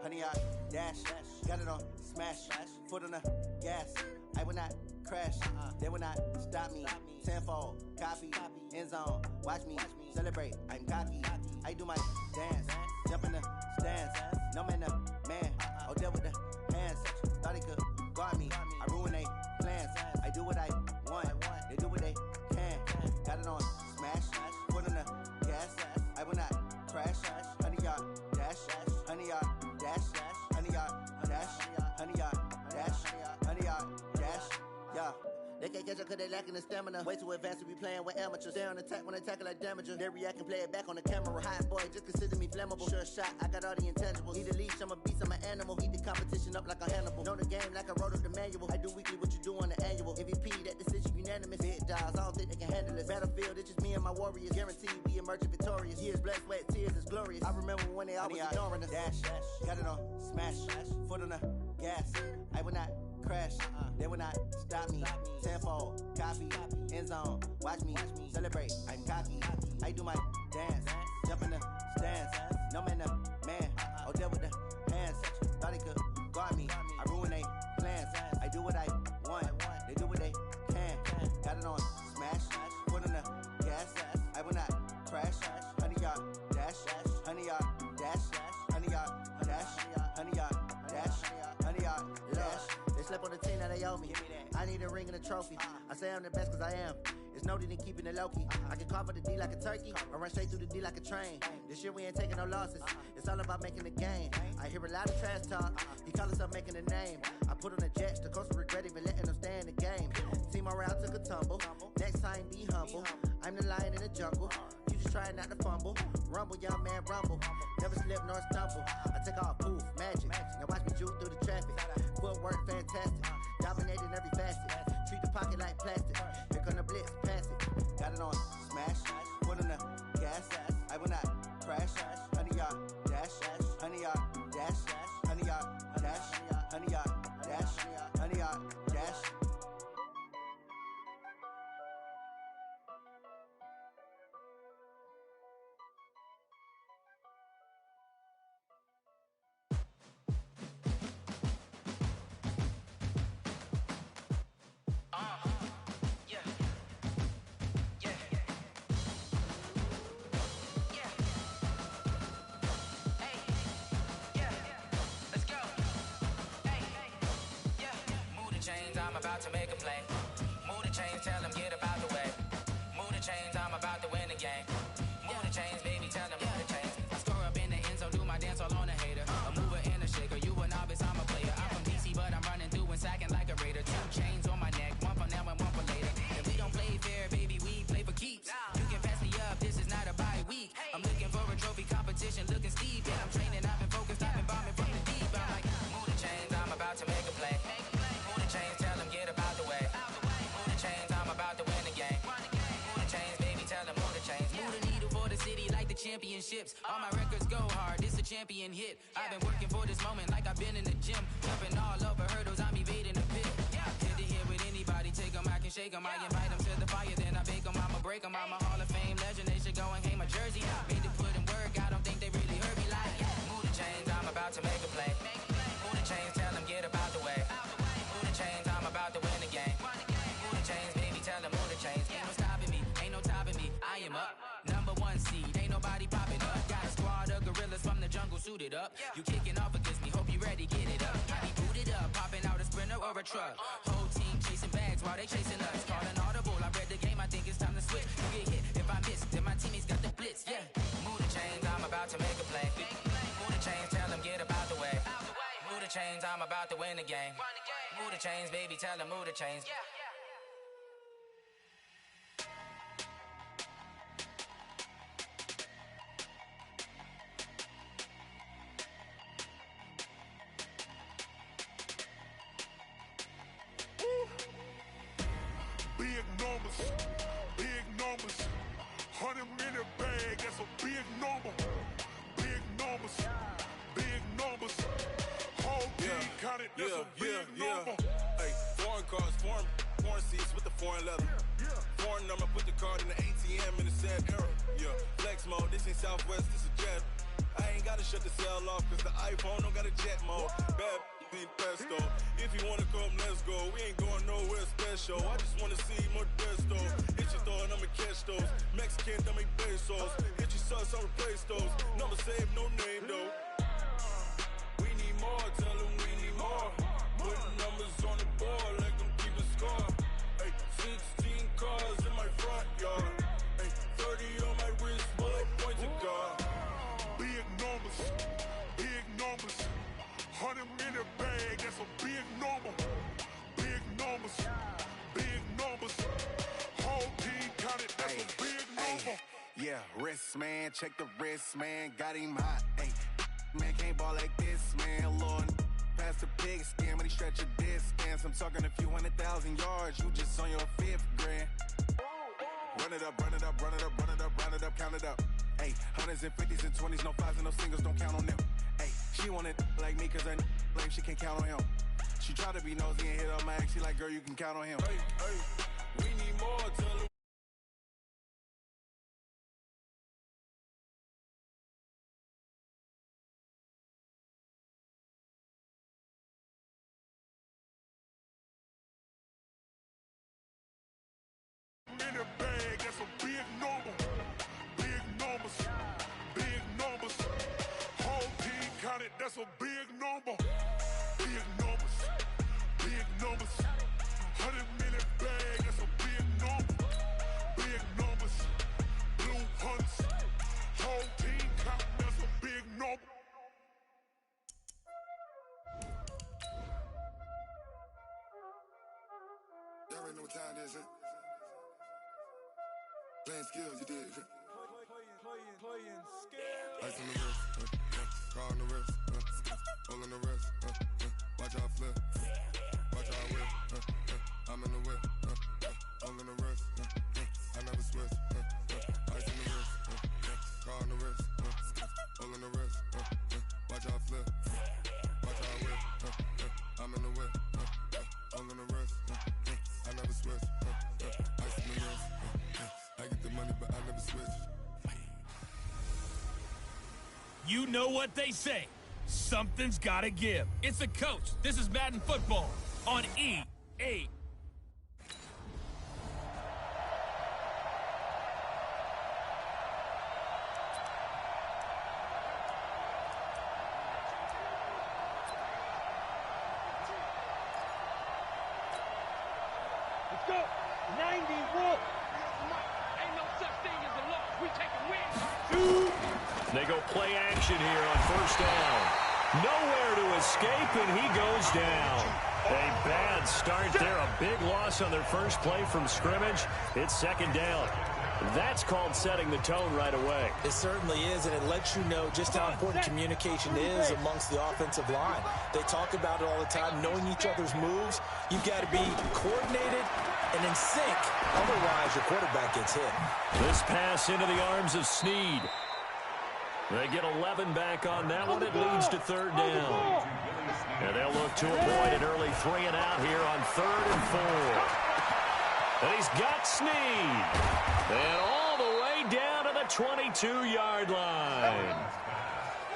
Honey, I dash, got it on smash, foot on the gas. I will not crash, they will not stop me. Tenfold, copy, end zone, watch me celebrate. I'm cocky, I do my dance, jump in the stands. No man, the man, oh deal with the hands. Thought he could guard me, I ruin they plans. I do what I want, they do what they can. Got it on smash, foot on the gas. I will not crash, honey, y'all dash, honey, y'all dash, honey, y'all dash, honey, y'all dash, honey, y'all dash, yeah. They can't catch up cause they lacking the stamina. Way too advanced to be playing with amateurs. Stay on attack when I tackle like damager. They react and play it back on the camera. Hot boy, just consider me flammable. Sure shot, I got all the intangibles. Need a leash, I'm a beast, I'm an animal. Heat the competition up like a Hannibal. Know the game like I wrote up the manual. I do weekly what you do on the annual. MVP, that decision unanimous. Big dials, I don't think they can handle this. Battlefield, it's just me and my warriors. Guaranteed we emerging victorious. Years, blood, sweat, tears, it's glorious. I remember when they always ignoring us. Dash, got it on smash, foot on the gas. I will not crash, they will not stop me. Tenfold, copy, end zone, watch me celebrate. I'm cocky, I do my dance, jump in the stands. No man, the man, oh deal with the hands. Thought he could guard me, I ruin they plans. I do what I want, they do what they can. Got it on smash, foot on the gas. I will not crash, honey, y'all dash, honey, y'all dash, honey, y'all dash, honey, y'all dash, honey, y'all dash. They slept on the team, now they owe me. I need a ring and a trophy. I say I'm the best cause I am. It's noted in keeping it low-key. I can carve up the D like a turkey, or run straight through the D like a train. This year we ain't taking no losses. It's all about making the game. I hear a lot of trash talk. He call himself making a name. I put on the Jets, the coach will regret even letting them stay in the game. Team morale took a tumble. Next time, be humble. I'm the lion in the jungle. You just trying not to fumble. Rumble, young man, rumble. Never slip nor stumble. I take off, poof, magic. Now watch me juke through the traffic. Footwork, fantastic. Dominating every facet. Treat the pocket like plastic. Here come the blitz, pass it. Got it on smash. Foot on the gas. I will not crash. 100-yard dash. 100-yard dash. 100-yard dash. 100-yard dash. 100-yard dash. I'm about to make a play. Move the chains, tell them get about the way. Move the chains, I'm about to win the game. Move the chains, baby, tell them move the chains. I score up in the end zone, do my dance all on a hater. A mover and a shaker, you a novice, I'm a player. I'm from DC, but I'm running through and sacking like a raider. 2 chains on my neck, one for now and one for later. If we don't play fair, baby, we play for keeps. You can pass me up, this is not a bye week. I'm looking for a trophy competition, looking steep. And I'm training, I've been focused, I've been bombing from the deep. I'm like, move the chains, I'm about to make a play. Move the chains, tell them get about the way. Move the chains, I'm about to win the game. Move the chains, baby, tell them move the chains. Move the needle for the city like the championships. All my records go hard, this a champion hit. I've been working for this moment like I've been in the gym. Jumping all over hurdles, I'm evading the pit. Hit to hit with anybody, take them, I can shake them. I invite them to the fire, then I bake them. I'ma break them, I'm a Hall of Fame legend. They should go and hang my jersey. Made to put in work, I don't think they really heard me like. Move the chains, I'm about to make a play. Move the chains, tell them get about the way. Move the chains, I'm about to win the game. Move the chains, baby, tell them move the chains. Ain't no stopping me, ain't no topping me. I am up, #1 seed, ain't nobody popping up. Got a squad of gorillas from the jungle suited up. You kicking off against me, hope you ready, get it up. I be booted up, popping out a Sprinter or a truck. Whole team chasing bags while they chasing us. Calling audible, I read the game, I think it's time to switch. You get hit, if I miss, then my teammates got the blitz, yeah. Move the chains, I'm about to make a play. Move the chains, tell them get about the way. Move the chains, I'm about to win the game. Move the chains, baby, tell them move the chains. Big numbers, big numbers. 100-minute bag, that's a big number. Big numbers, big numbers. Whole team counted, that's a big number. Hey, foreign cars, foreign seats with the foreign leather. Foreign number, put the card in the ATM in the sad era. Yeah, flex mode, this ain't Southwest, this is jet. I ain't gotta shut the cell off, cause the iPhone don't got a jet mode. Bad ain't pesto. If you wanna come, let's go. We ain't going nowhere special. I just wanna see Modesto. Hit your thought, I'ma catch those. Mexican, I make pesos. Hit your sus, I'll replace those. Number saved, no name though. We need more, tell them we need more. Putting numbers on the board like I'm keeping score. Hey, 16 cars in my front yard. Hey, 30 on my wrist, bullet point to God. Big numbers, big numbers. 100-minute bag, that's a big number. Big numbers, big numbers. Whole team counted, that's a big number. Yeah, wrist man, check the wrist man, got him hot. Ay, man can't ball like this, man. Lord, pass the pig skin, but he stretch a distance. I'm talking a few 100,000 yards, you just on your 5th grand. Run it up, run it up, run it up, run it up, run it up, count it up. Ay, 100s and 50s and 20s, no 5s and no singles, don't count on them. Ay, she want it like me, cause her lame, she can't count on him. She try to be nosy and hit up my ex, she like, girl, you can count on him. Hey, hey, we need more, tell them. In a bag, that's a big number. Big numbers, big numbers. Whole team counted, that's a big number. Big numbers, big numbers. 100 million bag, that's a big number. Big numbers. Blue hunts. Whole team count, that's a big number. Y'all already know what time it is, huh? Playing skills, you did. Playing skills. Ice on the wrist, car on the wrist, hole on the wrist, watch out flip, watch out whip, I'm in the whip, hole in the wrist, I never switch, ice on the wrist, car on the wrist, hole in the wrist, watch out flip, watch out whip, I'm in the whip, hole in the wrist, I never switch, ice on the wrist, I get the money but I never switch. You know what they say. Something's got to give. It's the coach. This is Madden Football on EA. Let's go. 91. Ain't no such thing as a loss. We take a win. They go play action here on first down. Nowhere to escape, and he goes down. A bad start there. A big loss on their first play from scrimmage. It's second down. That's called setting the tone right away. It certainly is, and it lets you know just how important communication is amongst the offensive line. They talk about it all the time, knowing each other's moves. You've got to be coordinated and in sync. Otherwise, your quarterback gets hit. This pass into the arms of Snead. They get 11 back on that one. It leads to third down. And they'll look to avoid an early 3 and out here on 3rd and 4. And he's got Snead. And all the way down to the 22-yard line.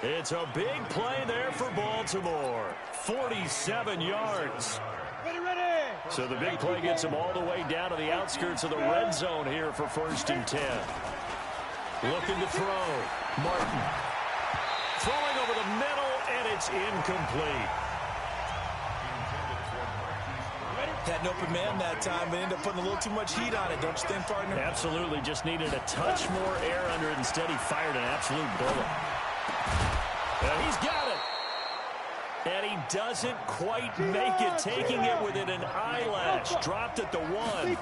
It's a big play there for Baltimore. 47 yards. Ready. So the big play gets them all the way down to the outskirts of the red zone here for 1st and 10. Looking to throw. Martin. Throwing over the middle, and it's incomplete. Had an open man that time, but ended up putting a little too much heat on it, don't you think, partner? Absolutely. Just needed a touch more air under it. Instead, he fired an absolute bullet. And he's got it. And he doesn't quite make it, taking it within an eyelash. Dropped at the 1.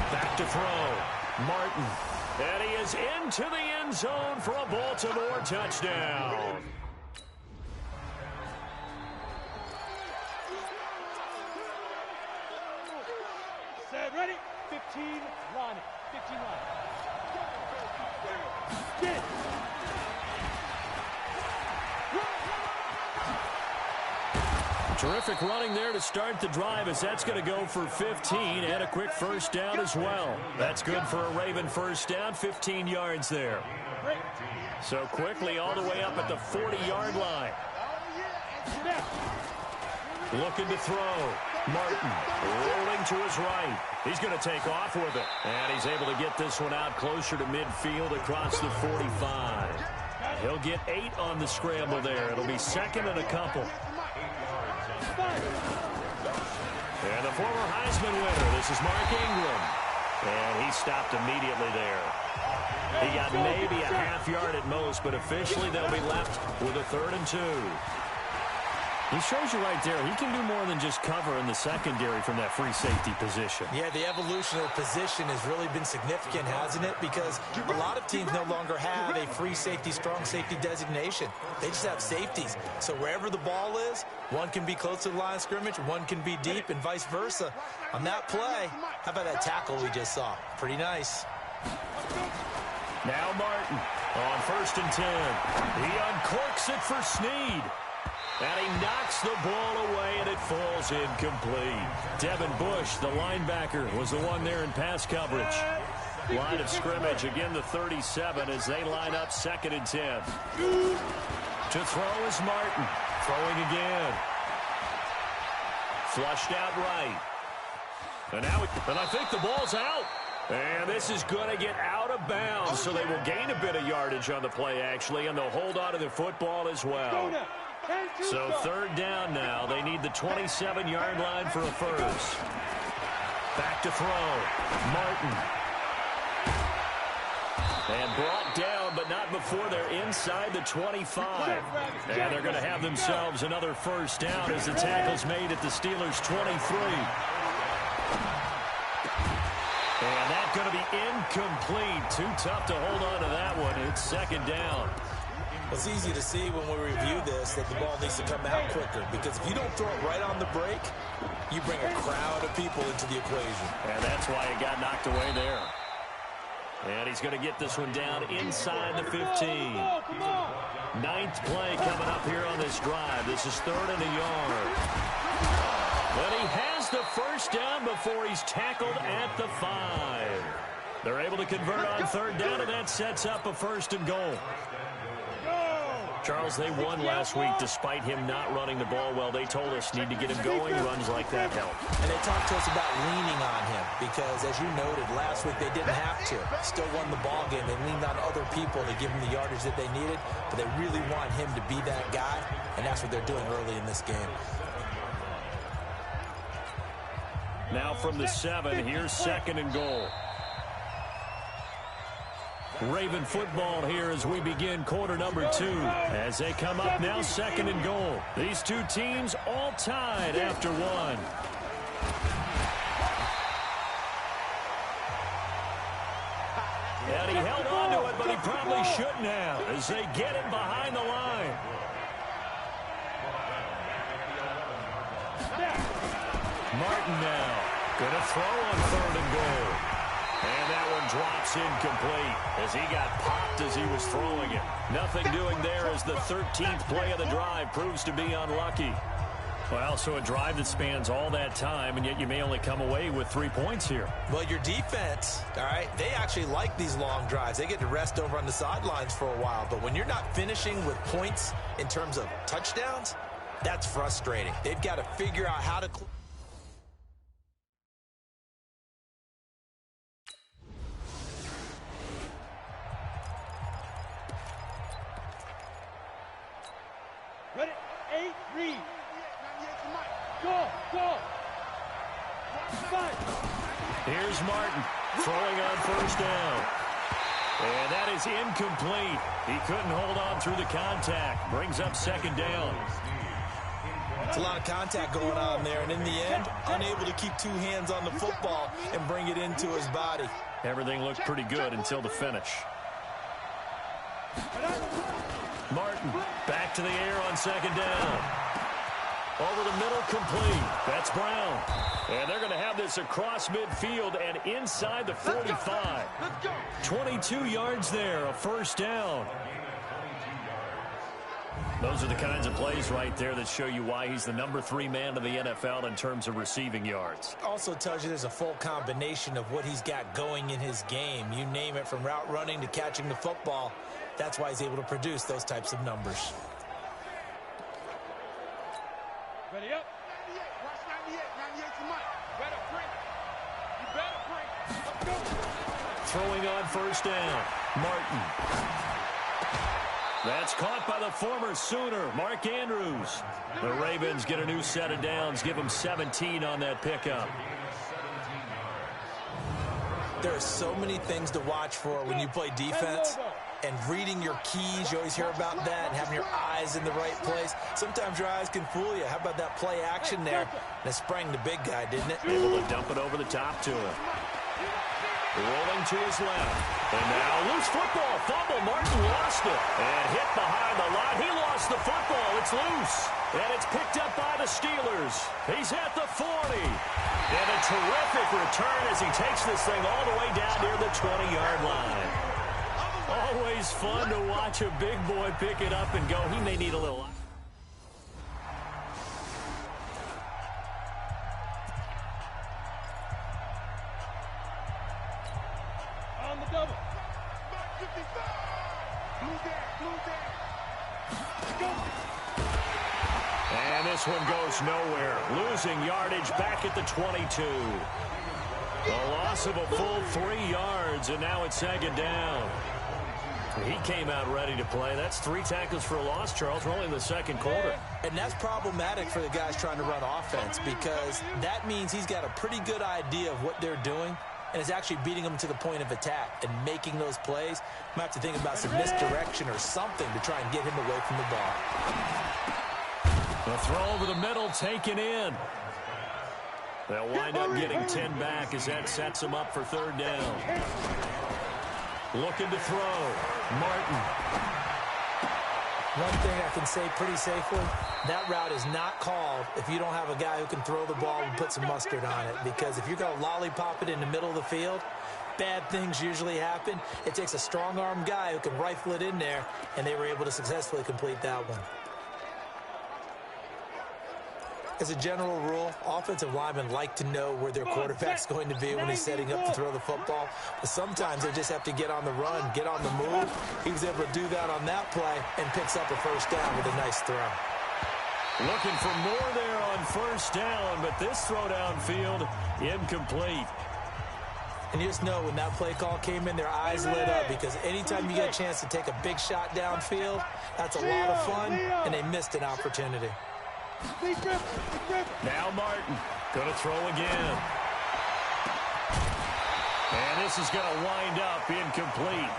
Back to throw. Martin. And he is into the end zone for a Baltimore touchdown. Set, ready. 15, line it. 15 line. Get. Terrific running there to start the drive, as that's going to go for 15 and a quick first down as well. That's good for a Raven first down, 15 yards there. So quickly all the way up at the 40-yard line. Looking to throw. Martin rolling to his right. He's going to take off with it. And he's able to get this one out closer to midfield across the 45. He'll get 8 on the scramble there. It'll be 2nd and a couple. And the former Heisman winner, this is Mark Ingram. And he stopped immediately there. He got maybe a half yard at most, but officially they'll be left with a 3rd and 2. He shows you right there, he can do more than just cover in the secondary from that free safety position. Yeah, the evolution of the position has really been significant, hasn't it? Because a lot of teams no longer have a free safety, strong safety designation. They just have safeties. So wherever the ball is, one can be close to the line of scrimmage, one can be deep, and vice versa. On that play, how about that tackle we just saw? Pretty nice. Now Martin on 1st and 10. He uncorks it for Snead. And he knocks the ball away, and it falls incomplete. Devin Bush, the linebacker, was the one there in pass coverage. Line of scrimmage, again the 37 as they line up 2nd and 10. To throw is Martin. Throwing again. Flushed out right. And I think the ball's out. And this is going to get out of bounds, so they will gain a bit of yardage on the play, actually, and they'll hold on to the football as well. So third down now. They need the 27-yard line for a first. Back to throw. Martin. And brought down, but not before they're inside the 25. And they're going to have themselves another first down as the tackle's made at the Steelers' 23. And that's going to be incomplete. Too tough to hold on to that one. It's second down. It's easy to see when we review this that the ball needs to come out quicker, because if you don't throw it right on the break, you bring a crowd of people into the equation. And that's why it got knocked away there. And he's going to get this one down inside the 15. Ninth play coming up here on this drive. This is 3rd and a yard. But he has the first down before he's tackled at the 5. They're able to convert on 3rd down, and that sets up a 1st and goal. Charles, they won last week despite him not running the ball well. They told us need to get him going. Runs like that help. And they talked to us about leaning on him because, as you noted, last week they didn't have to. Still won the ball game. They leaned on other people to give him the yardage that they needed, but they really want him to be that guy, and that's what they're doing early in this game. Now from the 7, here's 2nd and goal. Raven football here as we begin quarter number 2. As they come up now, 2nd and goal. These two teams all tied after 1. And he held on to it, but he probably shouldn't have as they get him behind the line. Martin now going to throw on 3rd and goal. And that one drops incomplete as he got popped as he was throwing it. Nothing doing there as the 13th play of the drive proves to be unlucky. Well, so a drive that spans all that time, and yet you may only come away with 3 points here. Well, your defense, all right, they actually like these long drives. They get to rest over on the sidelines for a while. But when you're not finishing with points in terms of touchdowns, that's frustrating. They've got to figure out how to... Ready? 8, read. Go, go. Here's Martin throwing on 1st down. And that is incomplete. He couldn't hold on through the contact. Brings up 2nd down. It's a lot of contact going on there, and in the end, unable to keep 2 hands on the football and bring it into his body. Everything looked pretty good until the finish. Martin back to the air on 2nd down. Over the middle, complete. That's Brown. And they're going to have this across midfield and inside the 45. 22 yards there, a 1st down. Those are the kinds of plays right there that show you why he's the number 3 man of the NFL in terms of receiving yards. Also tells you there's a full combination of what he's got going in his game. You name it, from route running to catching the football. That's why he's able to produce those types of numbers. Ready up. 98. Watch 98. 98 to Mike. Better break. You better break. Let's go. Throwing on 1st down. Martin. That's caught by the former Sooner, Mark Andrews. The Ravens get a new set of downs, give them 17 on that pickup. There are so many things to watch for when you play defense. And reading your keys, you always hear about that, and having your eyes in the right place. Sometimes your eyes can fool you. How about that play action there? And it sprang the big guy, didn't it? Able to dump it over the top to him. Rolling to his left. And now loose football. Fumble. Martin lost it. And hit behind the line. He lost the football. It's loose. And it's picked up by the Steelers. He's at the 40. And a terrific return as he takes this thing all the way down near the 20-yard line. Always fun to watch a big boy pick it up and go. He may need a little... On the double. 55. Blue down. Go. And this one goes nowhere. Losing yardage back at the 22. A loss of a full 3 yards, and now it's 2nd down. He came out ready to play. That's 3 tackles for a loss, Charles. We're only in the second quarter. And that's problematic for the guys trying to run offense because that means he's got a pretty good idea of what they're doing and is actually beating them to the point of attack and making those plays. Might have to think about some misdirection or something to try and get him away from the ball. The throw over the middle taken in. They'll wind up getting 10 back as that sets them up for 3rd down. Looking to throw. Martin. One thing I can say pretty safely, that route is not called if you don't have a guy who can throw the ball and put some mustard on it. Because if you're going to lollipop it in the middle of the field, bad things usually happen. It takes a strong-arm guy who can rifle it in there, and they were able to successfully complete that one. As a general rule, offensive linemen like to know where their quarterback's going to be when he's setting up to throw the football. But sometimes they just have to get on the run, get on the move. He was able to do that on that play and picks up a 1st down with a nice throw. Looking for more there on 1st down, but this throw downfield incomplete. And you just know when that play call came in, their eyes lit up because anytime you get a chance to take a big shot downfield, that's a lot of fun, and they missed an opportunity. Now Martin going to throw again. And this is going to wind up incomplete.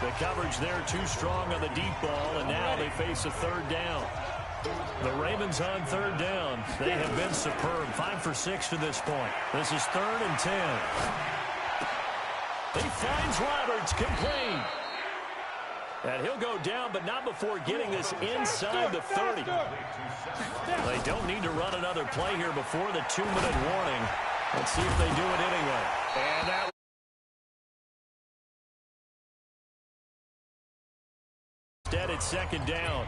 The coverage there too strong on the deep ball, and now they face a 3rd down. The Ravens on 3rd down. They have been superb. 5 for 6 to this point. This is 3rd and 10. He finds Roberts, complete. And he'll go down, but not before getting this inside the 30. They don't need to run another play here before the 2-minute warning. Let's see if they do it anyway. And that instead it's 2nd down.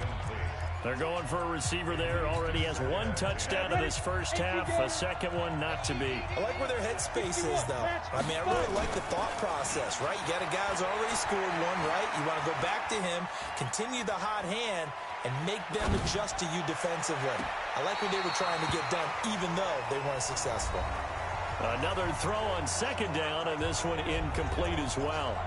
They're going for a receiver there. Already has 1 touchdown in this first half. A second one not to be. I like where their headspace is, though. I mean, I really like the thought process, right? You got a guy who's already scored one, right? You want to go back to him, continue the hot hand, and make them adjust to you defensively. I like what they were trying to get done, even though they weren't successful. Another throw on 2nd down, and this one incomplete as well.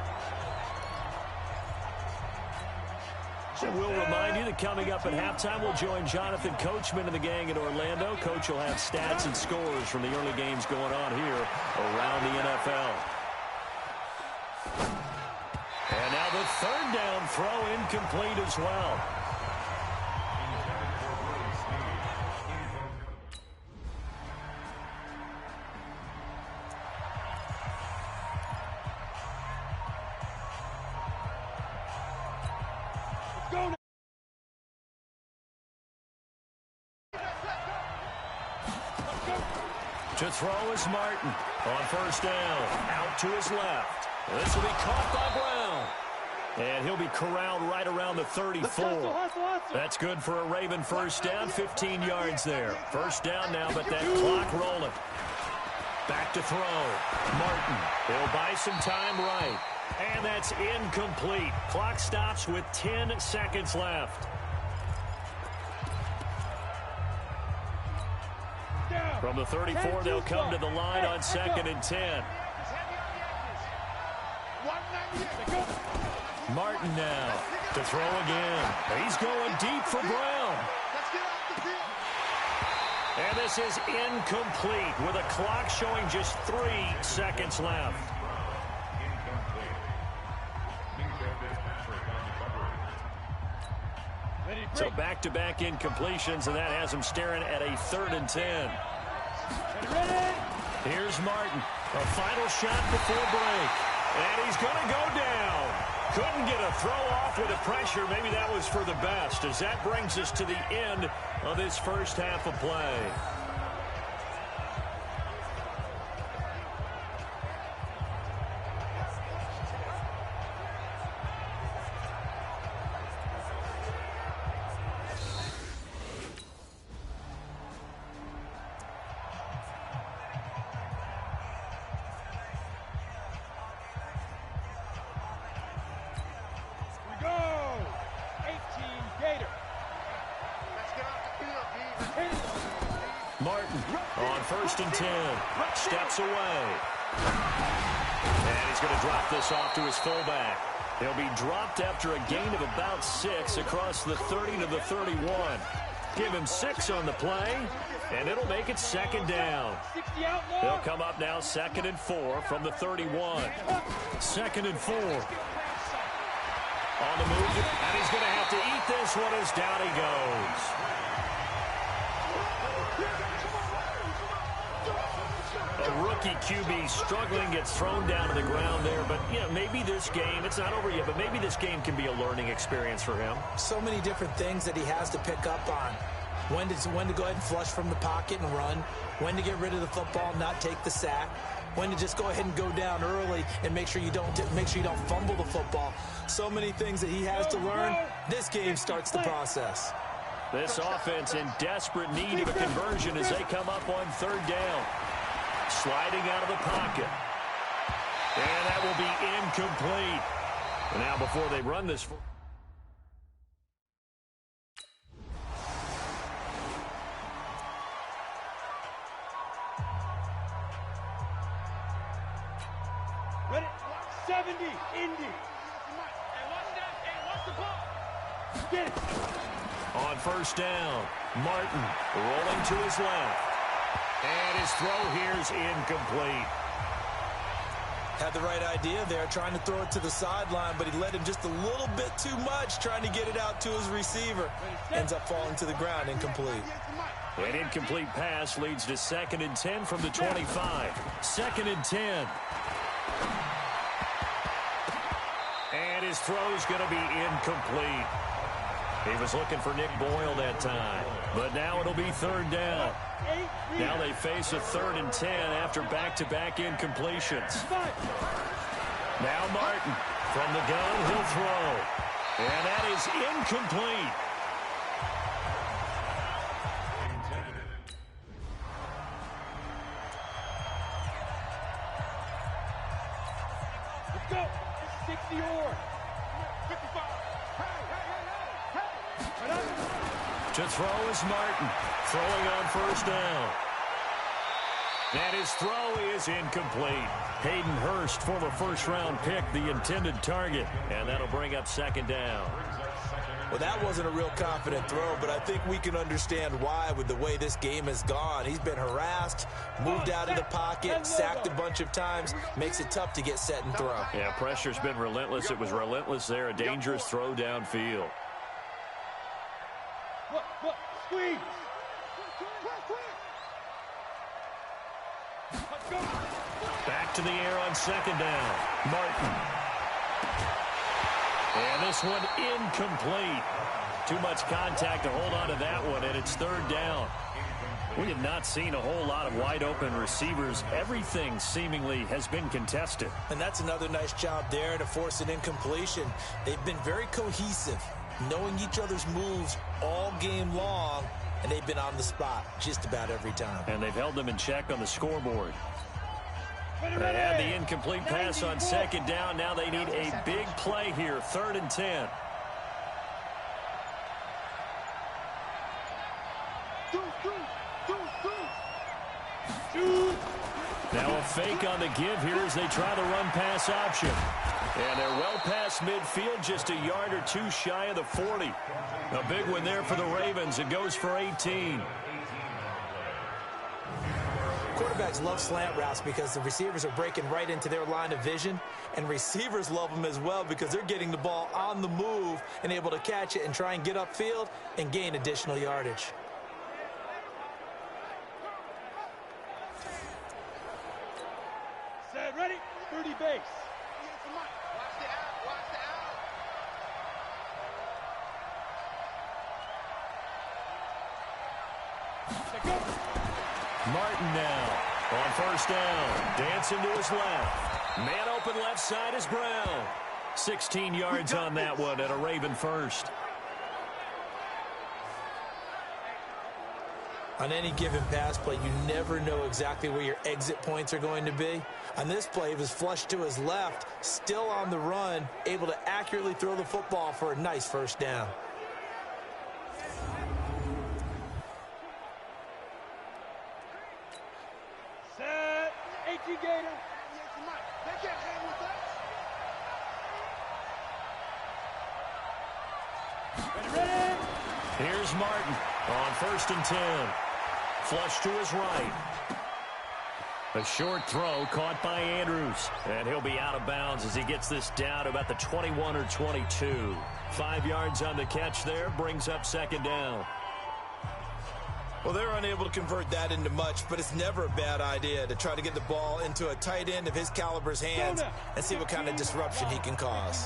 So we'll remind you that coming up at halftime, we'll join Jonathan Coachman and the gang in Orlando. Coach will have stats and scores from the early games going on here around the NFL. And now the 3rd down throw incomplete as well. To throw is Martin on 1st down. Out to his left. This will be caught by Brown. And he'll be corralled right around the 34. That's good for a Raven 1st down. 15 yards there. 1st down now, but that clock rolling. Back to throw. Martin. He'll buy some time right. And that's incomplete. Clock stops with 10 seconds left. From the 34, they'll come to the line on 2nd and 10. Martin now to throw again. He's going deep for Brown. And this is incomplete with a clock showing just 3 seconds left. So back-to-back incompletions, and that has him staring at a 3rd and 10. Here's Martin. A final shot before break. And he's going to go down. Couldn't get a throw off with the pressure. Maybe that was for the best, as that brings us to the end of this first half of play. Martin on 1st and 10. Steps away. And he's going to drop this off to his fullback. He'll be dropped after a gain of about 6 across the 30 to the 31. Give him 6 on the play, and it'll make it second down. They'll come up now 2nd and 4 from the 31. 2nd and 4. On the move, and he's going to have to eat this one as down he goes. A rookie QB struggling, gets thrown down to the ground there. But, you know, maybe this game, it's not over yet, but maybe this game can be a learning experience for him. So many different things that he has to pick up on. When to go ahead and flush from the pocket and run. When to get rid of the football and not take the sack. When to just go ahead and go down early and make sure you don't fumble the football. So many things that he has to learn. This game starts the process. This offense in desperate need of a conversion as they come up on 3rd down. Sliding out of the pocket. And that will be incomplete. And now before they run this... Ready? 70, Indy. Hey, watch that. Hey, watch the ball. Get it. On 1st down, Martin rolling to his left. And his throw here is incomplete. Had the right idea there, trying to throw it to the sideline, but he let him just a little bit too much, trying to get it out to his receiver. Ends up falling to the ground, incomplete. An incomplete pass leads to 2nd and 10 from the 25. 2nd and 10. And his throw's going to be incomplete. He was looking for Nick Boyle that time. But now it'll be 3rd down. Now they face a 3rd and 10 after back-to-back incompletions. Now Martin from the gun, he'll throw. And that is incomplete. Let's go. 60 or 55. To throw is Martin, throwing on 1st down. And his throw is incomplete. Hayden Hurst, former 1st-round pick, the intended target. And that'll bring up 2nd down. Well, that wasn't a real confident throw, but I think we can understand why with the way this game has gone. He's been harassed, moved out of the pocket, sacked a bunch of times. Makes it tough to get set and throw. Yeah, pressure's been relentless. It was relentless there. A dangerous throw downfield. What? Squeeze. Back to the air on 2nd down. Martin. And this one incomplete. Too much contact to hold on to that one, and it's 3rd down. We have not seen a whole lot of wide-open receivers. Everything seemingly has been contested. And that's another nice job there to force an incompletion. They've been very cohesive, knowing each other's moves all game long, and they've been on the spot just about every time. And they've held them in check on the scoreboard. They had the incomplete pass on 2nd down. Now they need a big play here, 3rd and 10. Now a fake on the give here as they try the run-pass option. And they're well past midfield, just a yard or two shy of the 40. A big one there for the Ravens. It goes for 18. Quarterbacks love slant routes because the receivers are breaking right into their line of vision, and receivers love them as well because they're getting the ball on the move and able to catch it and try and get upfield and gain additional yardage. Set, ready? 30 base. Martin now on 1st down. Dancing to his left. Man open left side is Brown. 16 yards on that one and a Raven first. On any given pass play, you never know exactly where your exit points are going to be. On this play, he was flushed to his left, still on the run, able to accurately throw the football for a nice 1st down. Set. 18 Gator. They can't hang with us. Here's Martin on 1st and 10. Flush to his right. A short throw caught by Andrews. And he'll be out of bounds as he gets this down to about the 21 or 22. 5 yards on the catch there. Brings up 2nd down. Well, they're unable to convert that into much, but it's never a bad idea to try to get the ball into a tight end of his caliber's hands and see what kind of disruption he can cause.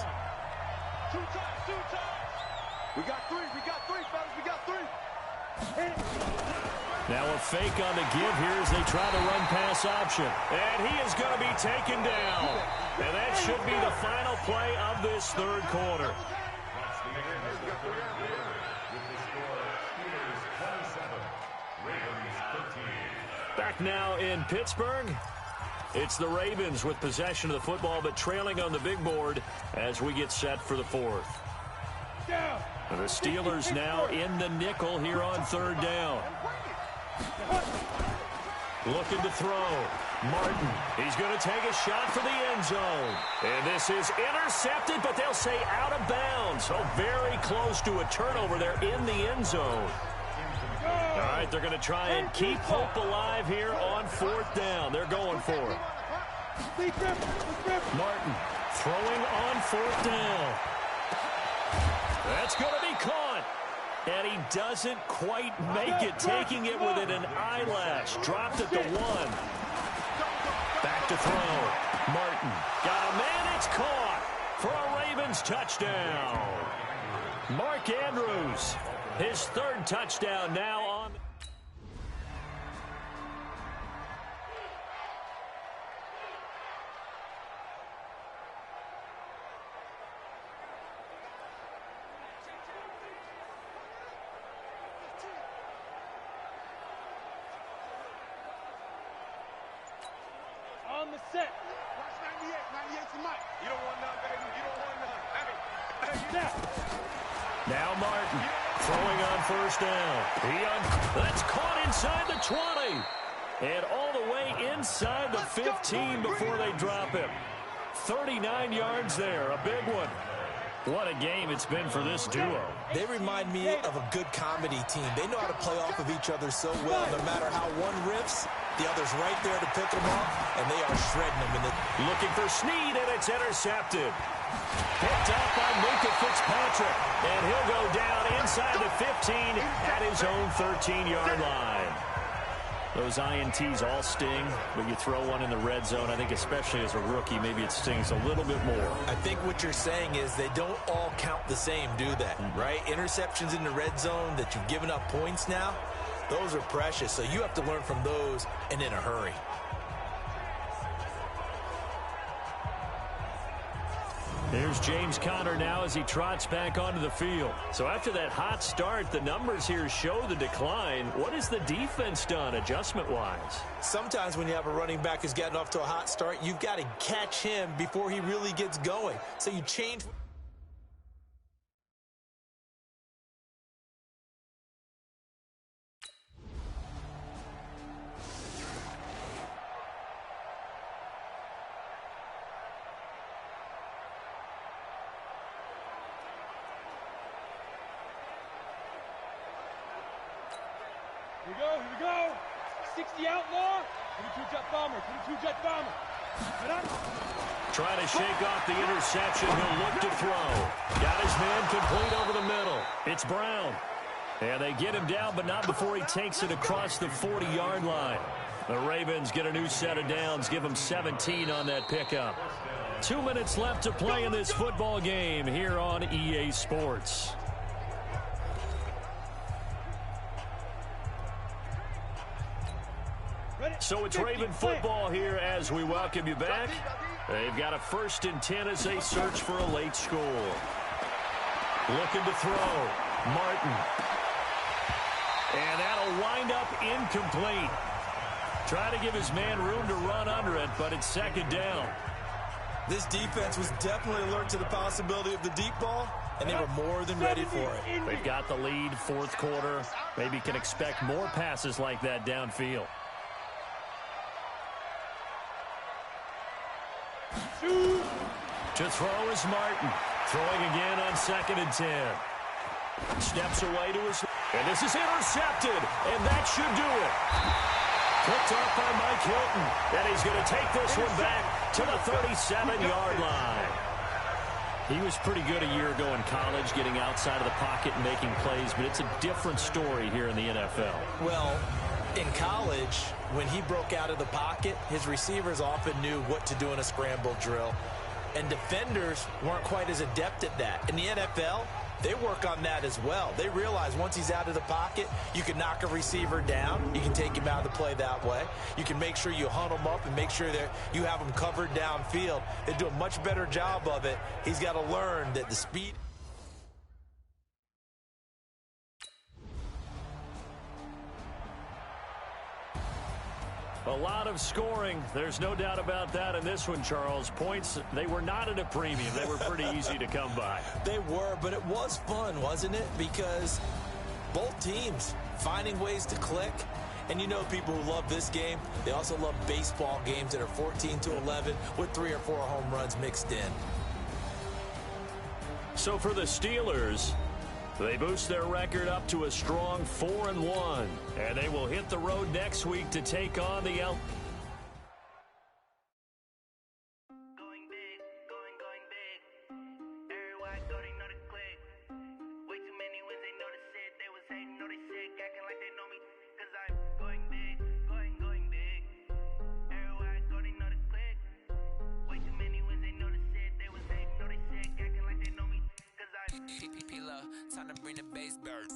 2 times, 2 times. We got 3, fellas, we got 3. Now a fake on the give here as they try the run pass option. And he is going to be taken down. And that should be the final play of this 3rd quarter. Back now in Pittsburgh. It's the Ravens with possession of the football, but trailing on the big board as we get set for the 4th. And the Steelers now in the nickel here on 3rd down. Looking to throw. Martin, he's going to take a shot for the end zone. And this is intercepted, but they'll say out of bounds. So very close to a turnover there in the end zone. All right, they're going to try and keep hope alive here on 4th down. They're going for it. Martin throwing on 4th down. That's going to be caught. And he doesn't quite make it, taking it within an eyelash. Dropped at the 1. Back to throw. Martin got a man. It's caught for a Ravens touchdown. Mark Andrews, his 3rd touchdown now on. On the set. Watch 98, 98's the mic. You don't want none, baby. You don't want none. Now Martin throwing on 1st down. That's caught inside the 20. And all the way inside the 15 before they drop him. 39 yards there, a big one. What a game it's been for this duo. They remind me of a good comedy team. They know how to play off of each other so well. No matter how one riffs, the other's right there to pick them up, and they are shredding them. Looking for Snead, and it's intercepted. Picked up by Minka Fitzpatrick, and he'll go down inside the 15 at his own 13-yard line. Those INTs all sting, but you throw one in the red zone, I think especially as a rookie, maybe it stings a little bit more. I think what you're saying is they don't all count the same, do they? Right? Interceptions in the red zone that you've given up points now, those are precious, so you have to learn from those and in a hurry. Here's James Conner now as he trots back onto the field. So after that hot start, the numbers here show the decline. What has the defense done adjustment-wise? Sometimes when you have a running back who's gotten off to a hot start, you've got to catch him before he really gets going. So you change. Here we go. 60 outlaw. 22 jet bomber. 22 jet bomber. Trying to shake off the interception. He'll look to throw. Got his man complete over the middle. It's Brown. And they get him down, but not before he takes it across the 40-yard line. The Ravens get a new set of downs. Give them 17 on that pickup. 2 minutes left to play in this football game here on EA Sports. So it's Raven football here as we welcome you back. They've got a 1st and 10 as they search for a late score. Looking to throw. Martin. And that'll wind up incomplete. Try to give his man room to run under it, but it's 2nd down. This defense was definitely alert to the possibility of the deep ball, and they were more than ready for it. They've got the lead, 4th quarter. Maybe can expect more passes like that downfield. To throw is Martin. Throwing again on 2nd and 10. Steps away to his... And this is intercepted, and that should do it. Picked off by Mike Hilton, and he's going to take this one back to the 37-yard line. He was pretty good a year ago in college, getting outside of the pocket and making plays, but it's a different story here in the NFL. Well, in college, when he broke out of the pocket, his receivers often knew what to do in a scramble drill, and defenders weren't quite as adept at that. In the NFL, they work on that as well. They realize once he's out of the pocket, you can knock a receiver down. You can take him out of the play that way. You can make sure you hunt him up and make sure that you have him covered downfield. They do a much better job of it. He's got to learn that the speed... A lot of scoring. There's no doubt about that in this one, Charles. Points, they were not at a premium. They were pretty easy to come by. They were, but it was fun, wasn't it? Because both teams finding ways to click. And you know people who love this game, they also love baseball games that are 14-11 with 3 or 4 home runs mixed in. So for the Steelers, they boost their record up to a strong 4-1, and they will hit the road next week to take on the L. Time to bring the bass bird.